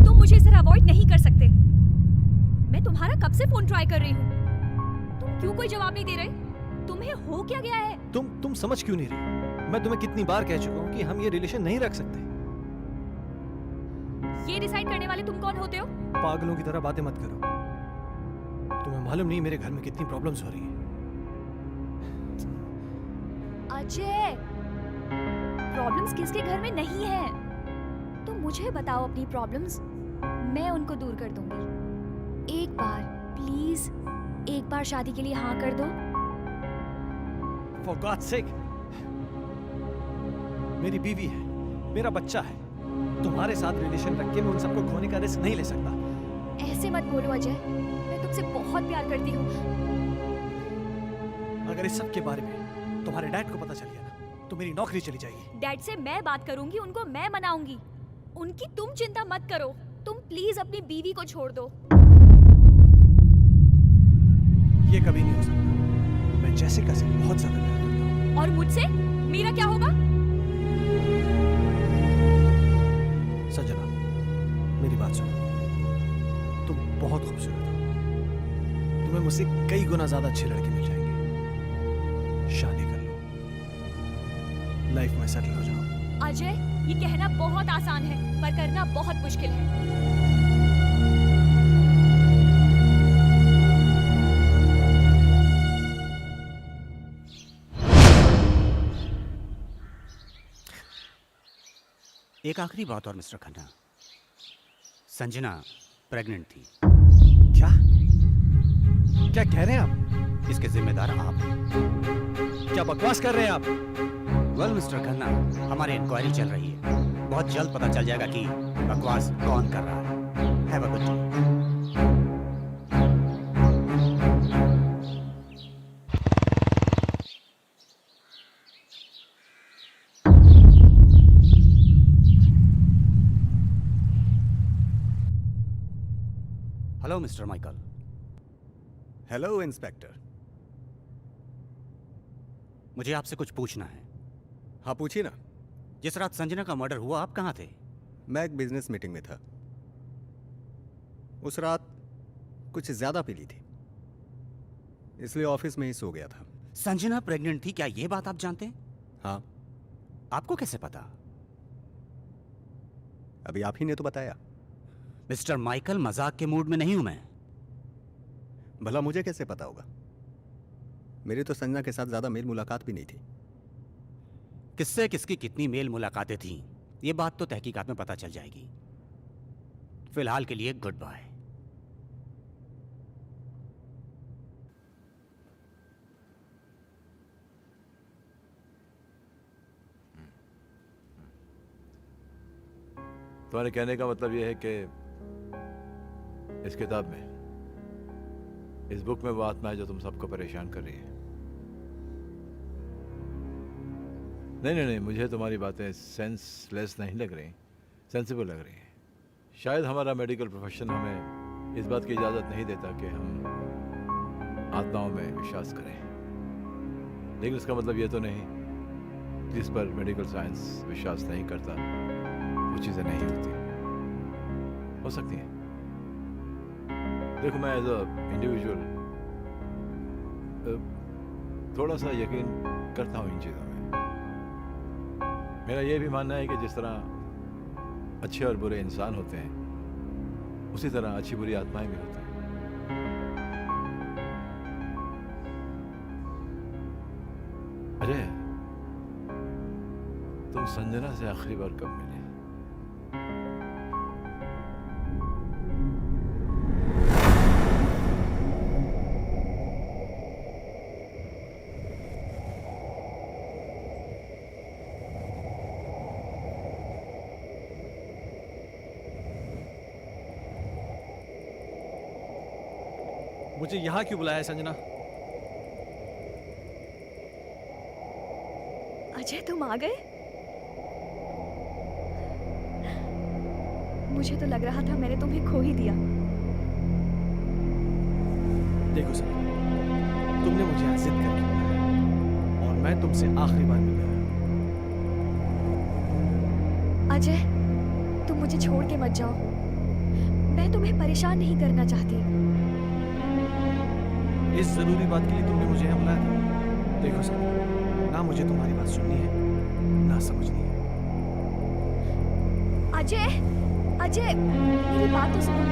Speaker 9: तुम मुझे इसे अवॉइड नहीं कर सकते। मैं तुम्हारा कब से फोन ट्राई कर रही हूँ। तुम क्यों कोई जवाब नहीं दे रहे? तुम्हें हो क्या गया है?
Speaker 3: तुम समझ क्यों नहीं रही? मैं तुम्हें कितनी बार कह चुका हूँ कि हम ये रिलेशन नहीं रख सकते।
Speaker 9: ये डिसाइड करने वाले तुम कौन होते हो?
Speaker 3: पागलों की तरह बातें मत करो। तुम्हें मालूम नहीं मेरे घर में कितनी प्रॉब्लम्स हो रही हैं।
Speaker 9: अजय, प्रॉब्लम्स किसके घर में नहीं है? तुम मुझे बताओ अपनी प्रॉब्लम्स, मैं उनको दूर कर दूंगी। एक बार प्लीज, एक बार शादी के लिए हाँ कर दो।
Speaker 3: For God's sake, मेरी बीवी है, मेरा बच्चा है। तुम्हारे साथ रिलेशन रख के मैं उन सबको खोने का रिस्क नहीं ले सकता।
Speaker 9: ऐसे मत बोलो अजय, मैं तुमसे बहुत प्यार करती हूँ।
Speaker 3: अगर इस सब के बारे में तुम्हारे डैड को पता चल गया ना, तो मेरी नौकरी चली जाएगी।
Speaker 9: डैड से मैं बात करूंगी, उनको मैं मनाऊंगी। उनकी तुम चिंता मत करो। तुम प्लीज अपनी बीवी को छोड़ दो।
Speaker 3: ये कभी नहीं हो सकता। मैं जेसिका से बहुत ज्यादा प्यार करता हूँ।
Speaker 9: और मुझसे मेरा क्या होगा?
Speaker 3: संजना, मेरी बात सुनो। तुम बहुत खूबसूरत हो। तुम्हें मुझसे कई गुना ज्यादा अच्छे लड़के मिल जाएंगे। शादी कर लो, लाइफ में सेटल हो जाओ।
Speaker 9: अजय, ये कहना बहुत आसान है पर करना बहुत मुश्किल है।
Speaker 8: एक आखिरी बात और मिस्टर खन्ना, संजना प्रेग्नेंट थी।
Speaker 3: क्या क्या कह रहे हैं आप?
Speaker 8: इसके जिम्मेदार आप हैं।
Speaker 3: क्या बकवास कर रहे हैं आप?
Speaker 8: वेल मिस्टर खन्ना, हमारी इंक्वायरी चल रही है, बहुत जल्द पता चल जाएगा कि बकवास कौन कर रहा है। Have a good day. Hello mister Michael.
Speaker 7: Hello inspector.
Speaker 8: मुझे आपसे कुछ पूछना है।
Speaker 7: हाँ पूछिए ना।
Speaker 8: जिस रात संजना का मर्डर हुआ आप कहाँ थे?
Speaker 7: मैं एक बिजनेस मीटिंग में था। उस रात कुछ ज्यादा पी ली थी, इसलिए ऑफिस में ही सो गया था।
Speaker 8: संजना प्रेग्नेंट थी, क्या ये बात आप जानते हैं?
Speaker 7: हाँ।
Speaker 8: आपको कैसे पता?
Speaker 7: अभी आप ही ने तो बताया।
Speaker 8: मिस्टर माइकल, मजाक के मूड में नहीं हूं मैं।
Speaker 7: भला मुझे कैसे पता होगा? मेरी तो संजना के साथ ज्यादा मेल मुलाकात भी नहीं थी।
Speaker 8: किससे किसकी कितनी मेल मुलाकातें थीं, ये बात तो तहकीकात में पता चल जाएगी। फिलहाल के लिए गुड बाय।
Speaker 10: तुम्हारे कहने का मतलब यह है कि इस किताब में, इस बुक में वो आत्मा है जो तुम सबको परेशान कर रही है। नहीं, मुझे तुम्हारी बातें सेंसलेस नहीं लग रही, सेंसिबल लग रही हैं। शायद हमारा मेडिकल प्रोफेशन हमें इस बात की इजाज़त नहीं देता कि हम आत्माओं में विश्वास करें, लेकिन इसका मतलब ये तो नहीं जिस पर मेडिकल साइंस विश्वास नहीं करता वो चीज़ें नहीं होती, हो सकती हैं। देखो, मैं एज अ इंडिविजुअल थोड़ा सा यकीन करता हूँ इन चीज़ों में। मेरा ये भी मानना है कि जिस तरह अच्छे और बुरे इंसान होते हैं, उसी तरह अच्छी बुरी आत्माएं भी होती हैं। अजय, तुम संजना से आखिरी बार कब मिले?
Speaker 3: मुझे यहाँ क्यों बुलाया है संजना?
Speaker 9: अजय, तुम आ गए? मुझे तो लग रहा था मैंने तुम्हें खो ही दिया।
Speaker 3: देखो संजना, तुमने मुझे यहाँ जिद करके बुलाया और मैं तुमसे आखिरी बार मिल रहा हूँ।
Speaker 9: अजय, तुम मुझे छोड़ के मत जाओ। मैं तुम्हें परेशान नहीं करना चाहती।
Speaker 3: इस जरूरी बात के लिए तुमने मुझे यहाँ बुलाया था? देखो संजना, ना मुझे तुम्हारी बात सुननी है ना समझनी है।
Speaker 9: अजय, अजय, मेरी बात तो सुनो।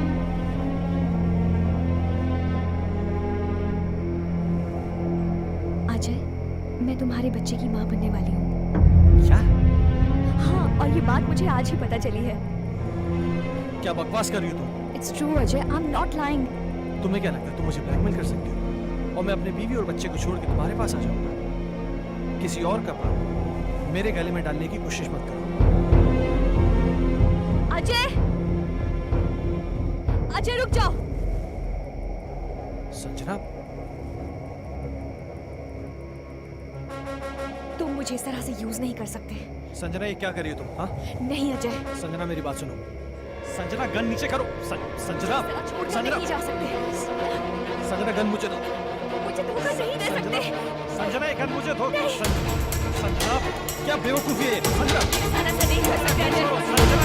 Speaker 9: अजय, मैं तुम्हारे बच्चे की माँ बनने वाली हूँ।
Speaker 3: क्या?
Speaker 9: हाँ, और ये बात मुझे आज ही पता चली है।
Speaker 3: क्या बकवास कर रही हो तुम?
Speaker 9: It's true, Ajay, I'm not lying.
Speaker 3: तुम्हें क्या लगता है तुम मुझे ब्लैकमेल कर सकती हो और मैं अपने बीवी और बच्चे को छोड़ के तुम्हारे पास आ जाऊंगा? किसी और का पाप मेरे गले में डालने की कोशिश मत करो।
Speaker 9: अजय, अजय रुक जाओ।
Speaker 3: संजना,
Speaker 9: तुम मुझे इस तरह से यूज नहीं कर सकते।
Speaker 3: संजना ये क्या कर रही हो तुम? हाँ
Speaker 9: नहीं अजय,
Speaker 3: संजना मेरी बात सुनो। संजना गन नीचे करो। संजना,
Speaker 9: छोड़कर
Speaker 3: संजना
Speaker 9: नहीं जा सकते।
Speaker 3: संजना गन मुझे दो।
Speaker 9: मुझे धोखा नहीं दे सकते।
Speaker 3: संजना ये गन मुझे दो। संजना क्या बेवकूफी है ये? संजना
Speaker 9: इस तरह से नहीं कर सकते अजय।
Speaker 3: संजना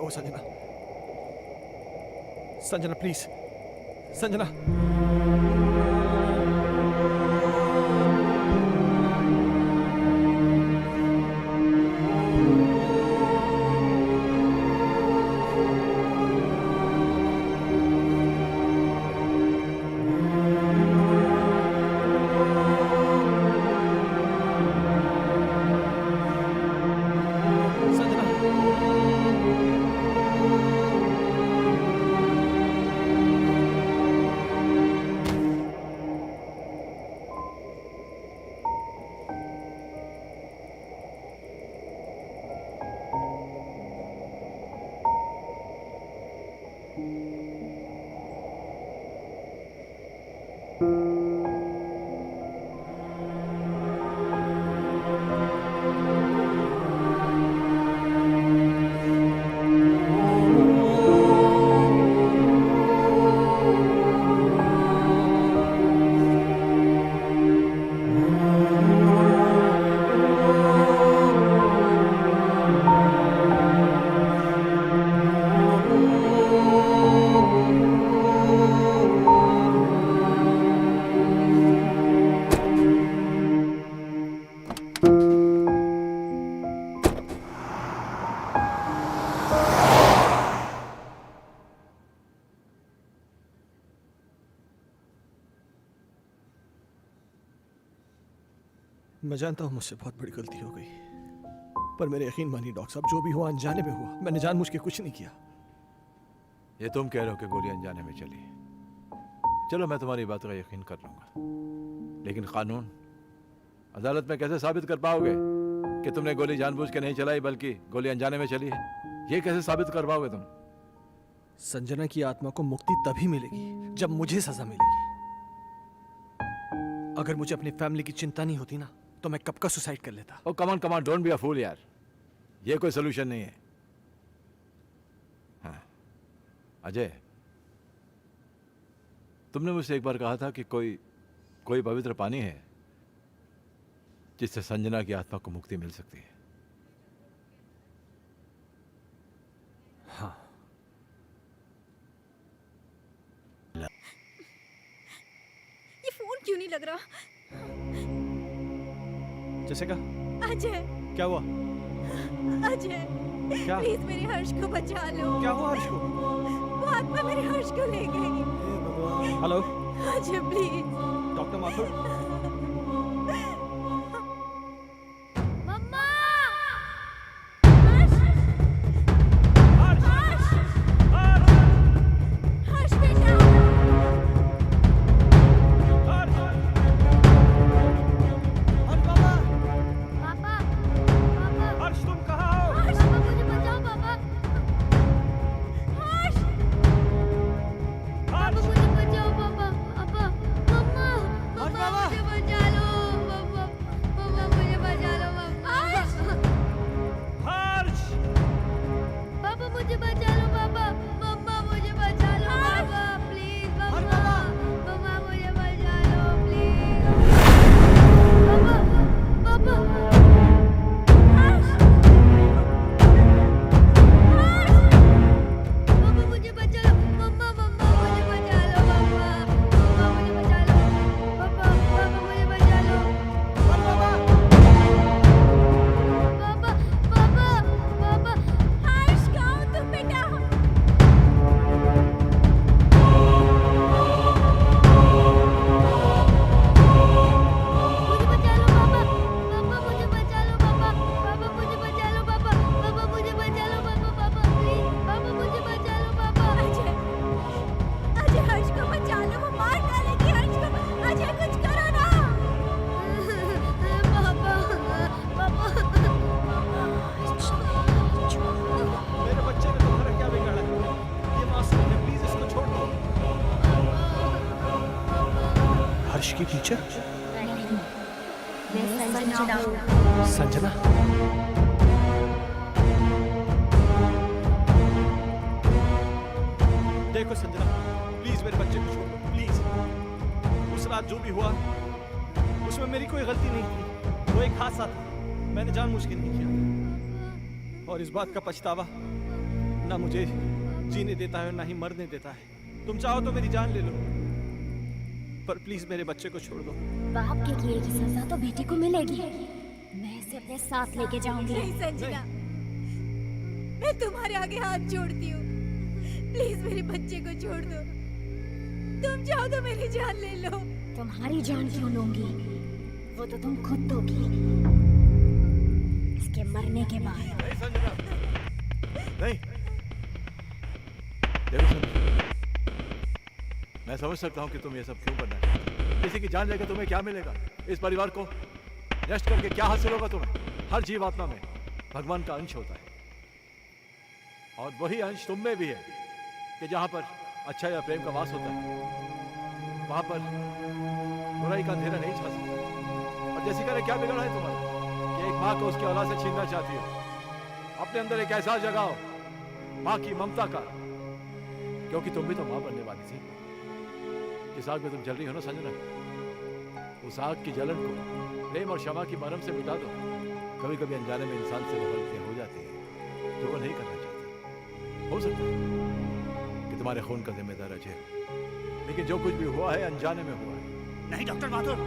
Speaker 3: कहो संजना। संजना प्लीज, संजना। मैं जानता हूं मुझसे बहुत बड़ी गलती हो गई, पर मेरे यकीन मानिए डॉक्टर साहब, जो भी हुआ अनजाने में हुआ। मैंने जानबूझ के कुछ नहीं किया।
Speaker 10: ये तुम कह रहे हो कि गोली अनजाने में चली। चलो मैं तुम्हारी बात का यकीन कर लूंगा, लेकिन कानून अदालत में कैसे साबित कर पाओगे कि तुमने गोली जानबूझ के नहीं चलाई बल्कि गोली अनजाने में चली है? ये कैसे साबित कर पाओगे तुम?
Speaker 3: संजना की आत्मा को मुक्ति तभी मिलेगी जब मुझे सजा मिलेगी। अगर मुझे अपनी फैमिली की चिंता नहीं होती ना, तो मैं कब का सुसाइड कर लेता।
Speaker 10: ओ कमान कमान, डोंट बी अ फूल यार, ये कोई सोल्यूशन नहीं है। हाँ अजय, तुमने मुझसे एक बार कहा था कि कोई पवित्र पानी है जिससे संजना की आत्मा को मुक्ति मिल सकती है।
Speaker 3: हाँ,
Speaker 2: ये फोन क्यों नहीं लग रहा?
Speaker 3: जैसिका,
Speaker 5: अजय,
Speaker 3: क्या हुआ?
Speaker 5: अजय,
Speaker 3: क्या?
Speaker 5: प्लीज मेरे हर्ष को बचा लो।
Speaker 3: क्या हुआ हर्ष को?
Speaker 5: वो आत्मा मेरे हर्ष को ले गई।
Speaker 3: Hello
Speaker 5: Ajay please.
Speaker 3: Doctor Mathur.
Speaker 5: मम्मा! हर्ष बेटा! पापा!
Speaker 3: हर्ष तुम कहाँ हो?
Speaker 5: पापा मुझे बचाओ पापा! हर्ष! पापा मुझे बचाओ पापा! पापा! मम्मा! पापा मुझे बचा लो! पापा! पापा मुझे बचा लो पापा!
Speaker 3: हर्ष!
Speaker 5: पापा मुझे बचा लो पापा! मम्मा मुझे बचा लो पापा! प्लीज मम्मा! मम्मा मुझे बचा लो प्लीज! पापा! पापा! पापा मुझे बचा लो, मम्मा मम्मा मुझे बचा लो, मम्मा मम्मा मुझे बचा लो, पापा पापा मुझे बचा लो, पापा पापा पापा हर्ष कहाँ हो तुम बेटा? मुझे बचा लो पापा, पापा मुझे बचा लो पापा, पापा मुझे बचा लो पापा, पापा मुझे बचा लो पापा, पापा प्लीज पापा मुझे बचा लो पापा। अजय, अजय हर्ष को बचा लो, वो मार डालेगी हर्ष को। अजय कुछ करो ना। पापा पापा
Speaker 3: मेरे बच्चे ने तुम्हारा क्या बिगाड़ा है? ये मासूम है, प्लीज इसको छोड़ दो। हर्ष की टीचर संजना। देखो संजना, प्लीज मेरे बच्चे को छोड़ दो, प्लीज। उस रात जो भी हुआ उसमें मेरी कोई गलती नहीं थी, वो एक हादसा था, मैंने जानबूझ के नहीं किया। और इस बात का पछतावा ना मुझे जीने देता है और ना ही मरने देता है। तुम चाहो तो मेरी जान ले लो, पर प्लीज मेरे बच्चे को छोड़ दो।
Speaker 12: बाप के किए की सजा तो बेटी को मिलेगी। मैं इसे अपने साथ लेके जाऊंगी।
Speaker 5: नहीं संजना, मैं तुम्हारे आगे हाथ जोड़ती हूँ, प्लीज मेरे बच्चे को छोड़ दो। तुम चाहो तो मेरी जान ले लो।
Speaker 12: तुम्हारी जान क्यों लूंगी? वो तो तुम खुद दोगी इसके मरने के बाद।
Speaker 10: नहीं संजना, नहीं। देखो संजना, मैं समझ सकता हूँ कि तुम ये सब क्यों करना चाहते हो। किसी की जान लेकर तुम्हें क्या मिलेगा? इस परिवार को नष्ट करके क्या हासिल होगा तुम्हें? हर जीवात्मा में भगवान का अंश होता है, और वही अंश तुम में भी है कि जहां पर अच्छा या प्रेम का वास होता है वहां पर बुराई का अंधेरा नहीं छा सकता। और जैसिका ने क्या बिगाड़ा है तुम्हारा कि एक माँ को उसकी औलाद से छीनना चाहती हो? अपने अंदर एक एहसास जगाओ माँ की ममता का, क्योंकि तुम भी तो माँ बनने वाली थी। जिस आग में तुम जल रही हो ना संजना, उस आग की जलन को प्रेम और क्षमा की मरहम से मिटा दो। कभी कभी अनजाने में इंसान से वो गलतियां हो जाती है जो वो नहीं करना चाहता। हो सकता है कि तुम्हारे खून का जिम्मेदार अजय, लेकिन जो कुछ भी हुआ है अनजाने में हुआ है।
Speaker 8: नहीं डॉक्टर माथुर,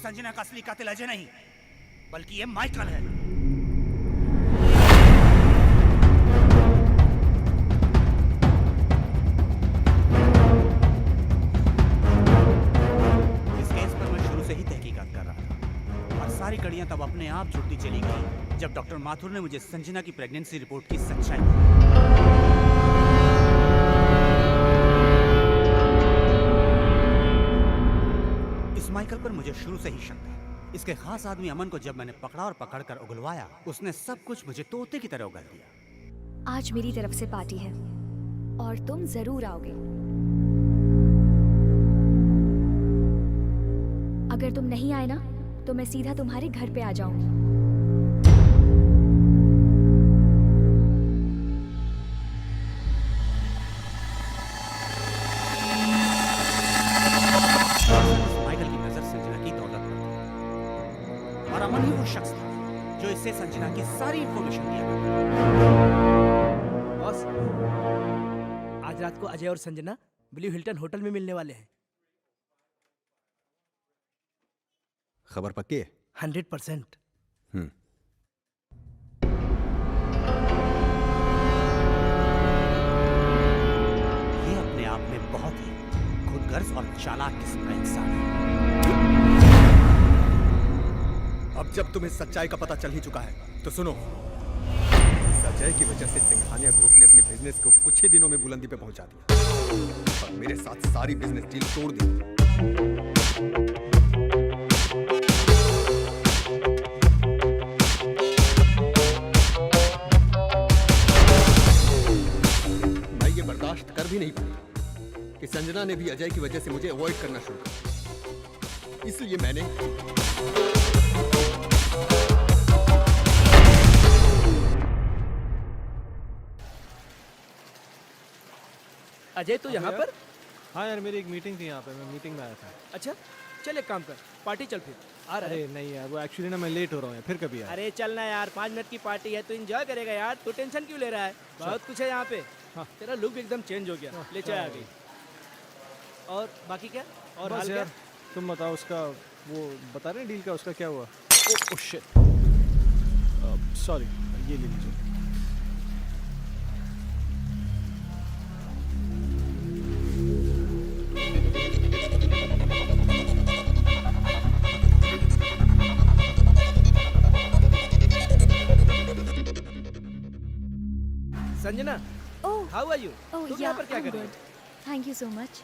Speaker 8: संजना का असली कातिल अजय नहीं बल्कि ये माइकल है। इस केस पर मैं शुरू से ही तहकीकात कर रहा था और सारी कड़ियां तब अपने आप जुड़ती चली गई जब डॉक्टर माथुर ने मुझे संजना की प्रेगनेंसी रिपोर्ट की सच्चाई इस माइकल पर मुझे शुरू से ही शक था। इसके खास आदमी अमन को जब मैंने पकड़ा और पकड़कर उगलवाया, उसने सब कुछ मुझे तोते की तरह उगल दिया।
Speaker 9: आज मेरी तरफ से पार्टी है और तुम जरूर आओगे। अगर तुम नहीं आए ना तो मैं सीधा तुम्हारे घर पे आ जाऊंगी।
Speaker 8: माइकल की नजर संजना की दौलत पर थी और अमन ही वो शख्स था जो इससे संजना की सारी इंफॉर्मेशन दिया।
Speaker 4: बॉस, आज रात को अजय और संजना ब्लू हिल्टन होटल में मिलने वाले हैं।
Speaker 7: खबर पक्की है?
Speaker 4: 100%।
Speaker 8: ये अपने आप में बहुत ही खुदगर्ज और चालाक किस्म का इंसान है।
Speaker 7: अब जब तुम्हें सच्चाई का पता चल ही चुका है तो सुनो। अजय की वजह से सिंघानिया ग्रुप ने अपने बिजनेस को कुछ ही दिनों में बुलंदी पे पहुंचा दिया और मेरे साथ सारी बिजनेस डील तोड़ दी। मैं ये बर्दाश्त कर भी नहीं पाया कि संजना ने भी अजय की वजह से मुझे अवॉइड करना शुरू कर। इसलिए मैंने
Speaker 4: अजय तो यहाँ पर?
Speaker 3: हाँ यार, मेरी एक मीटिंग थी यहाँ पे, मैं मीटिंग में आया था।
Speaker 4: अच्छा चल एक काम कर, पार्टी चल फिर। आ रहा है?
Speaker 3: अरे नहीं यार, वो एक्चुअली ना मैं लेट हो रहा हूँ यार, फिर कभी यार।
Speaker 4: अरे चलना यार, 5 मिनट की पार्टी है तो एंजॉय करेगा यार। तू टेंशन क्यों ले रहा है? बहुत कुछ है यहाँ पे।
Speaker 3: हाँ।
Speaker 4: तेरा लुक एकदम चेंज हो गया। ले चाय आ गई। और बाकी क्या? और हाल क्या?
Speaker 3: यार तुम बताओ, उसका वो बता रहे डील का, उसका क्या हुआ? ओह शिट, सॉरी, ये ले लीजिए।
Speaker 4: संजना,
Speaker 9: ओह,
Speaker 4: हाउ आर यू?
Speaker 9: ओह
Speaker 4: तुम यहाँ पर क्या कर रही हो?
Speaker 9: Thank you so much.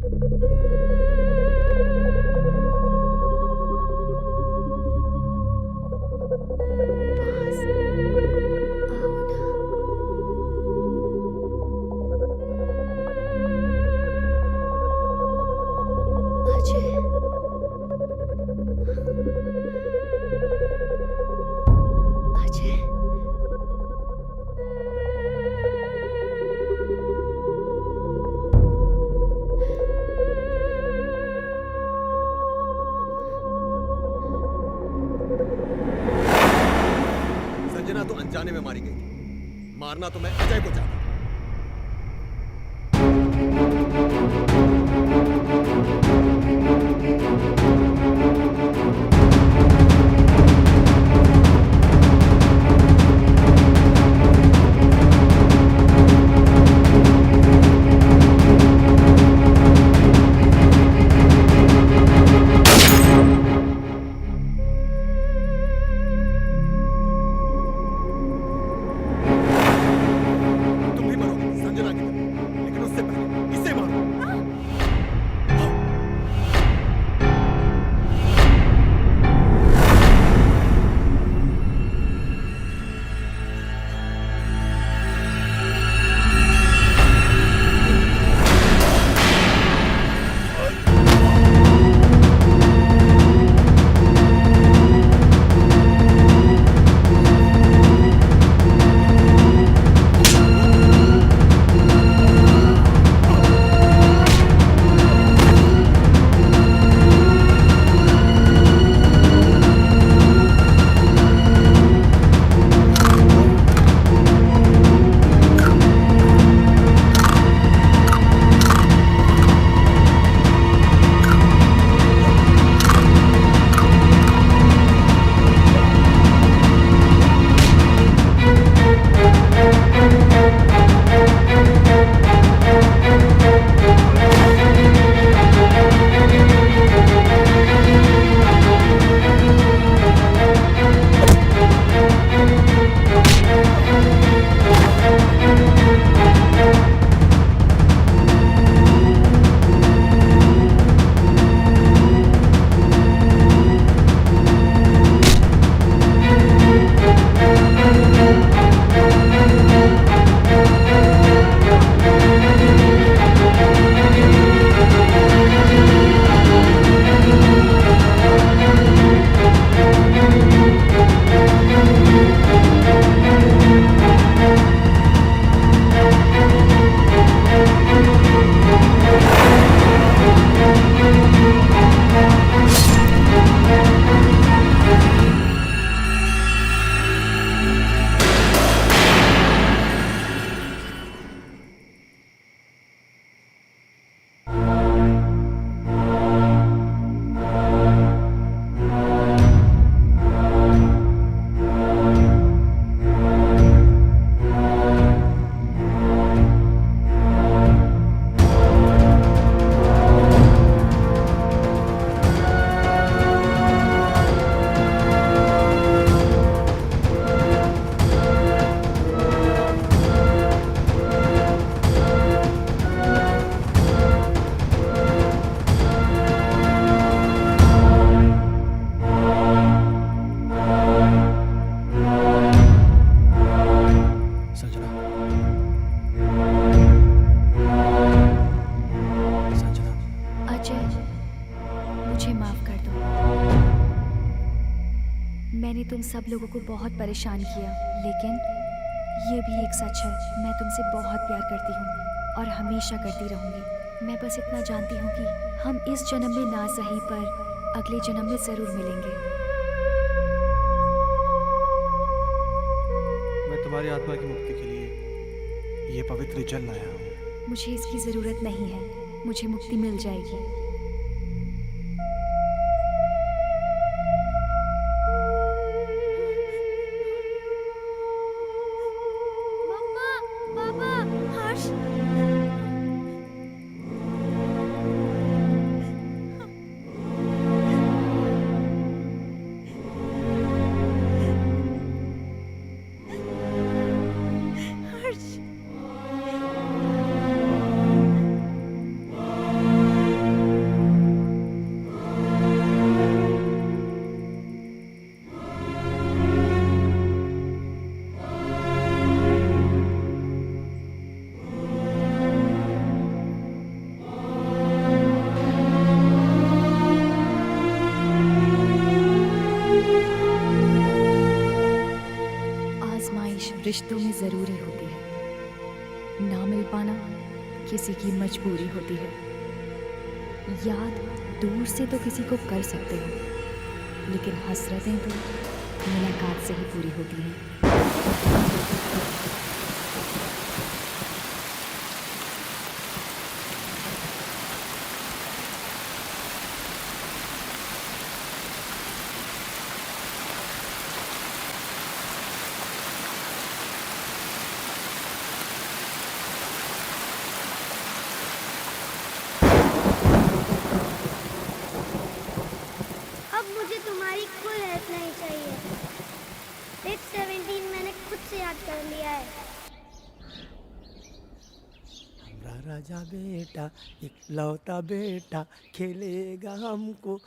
Speaker 7: Sanjana तो अनजाने में मारी गई थी, मारना तो मैं अजय को चाहता।
Speaker 9: मैंने तुम सब लोगों को बहुत परेशान किया, लेकिन ये भी एक सच है, मैं तुमसे बहुत प्यार करती हूँ और हमेशा करती रहूँगी। मैं बस इतना जानती हूँ कि हम इस जन्म में ना सही पर अगले जन्म में ज़रूर मिलेंगे।
Speaker 3: मैं तुम्हारी आत्मा की मुक्ति के लिए ये पवित्र जल लाया हूँ।
Speaker 9: मुझे इसकी ज़रूरत नहीं है, मुझे मुक्ति मिल जाएगी।
Speaker 1: पाना किसी की मजबूरी होती है। याद दूर से तो किसी को कर सकते हो, लेकिन हसरतें तो मुलाकात से ही पूरी होती हैं।
Speaker 6: अब मुझे तुम्हारी कोई हेल्प नहीं चाहिए। पेज 17 मैंने खुद से याद कर लिया है।
Speaker 4: हमारा राजा बेटा इकलौता बेटा खेलेगा हमको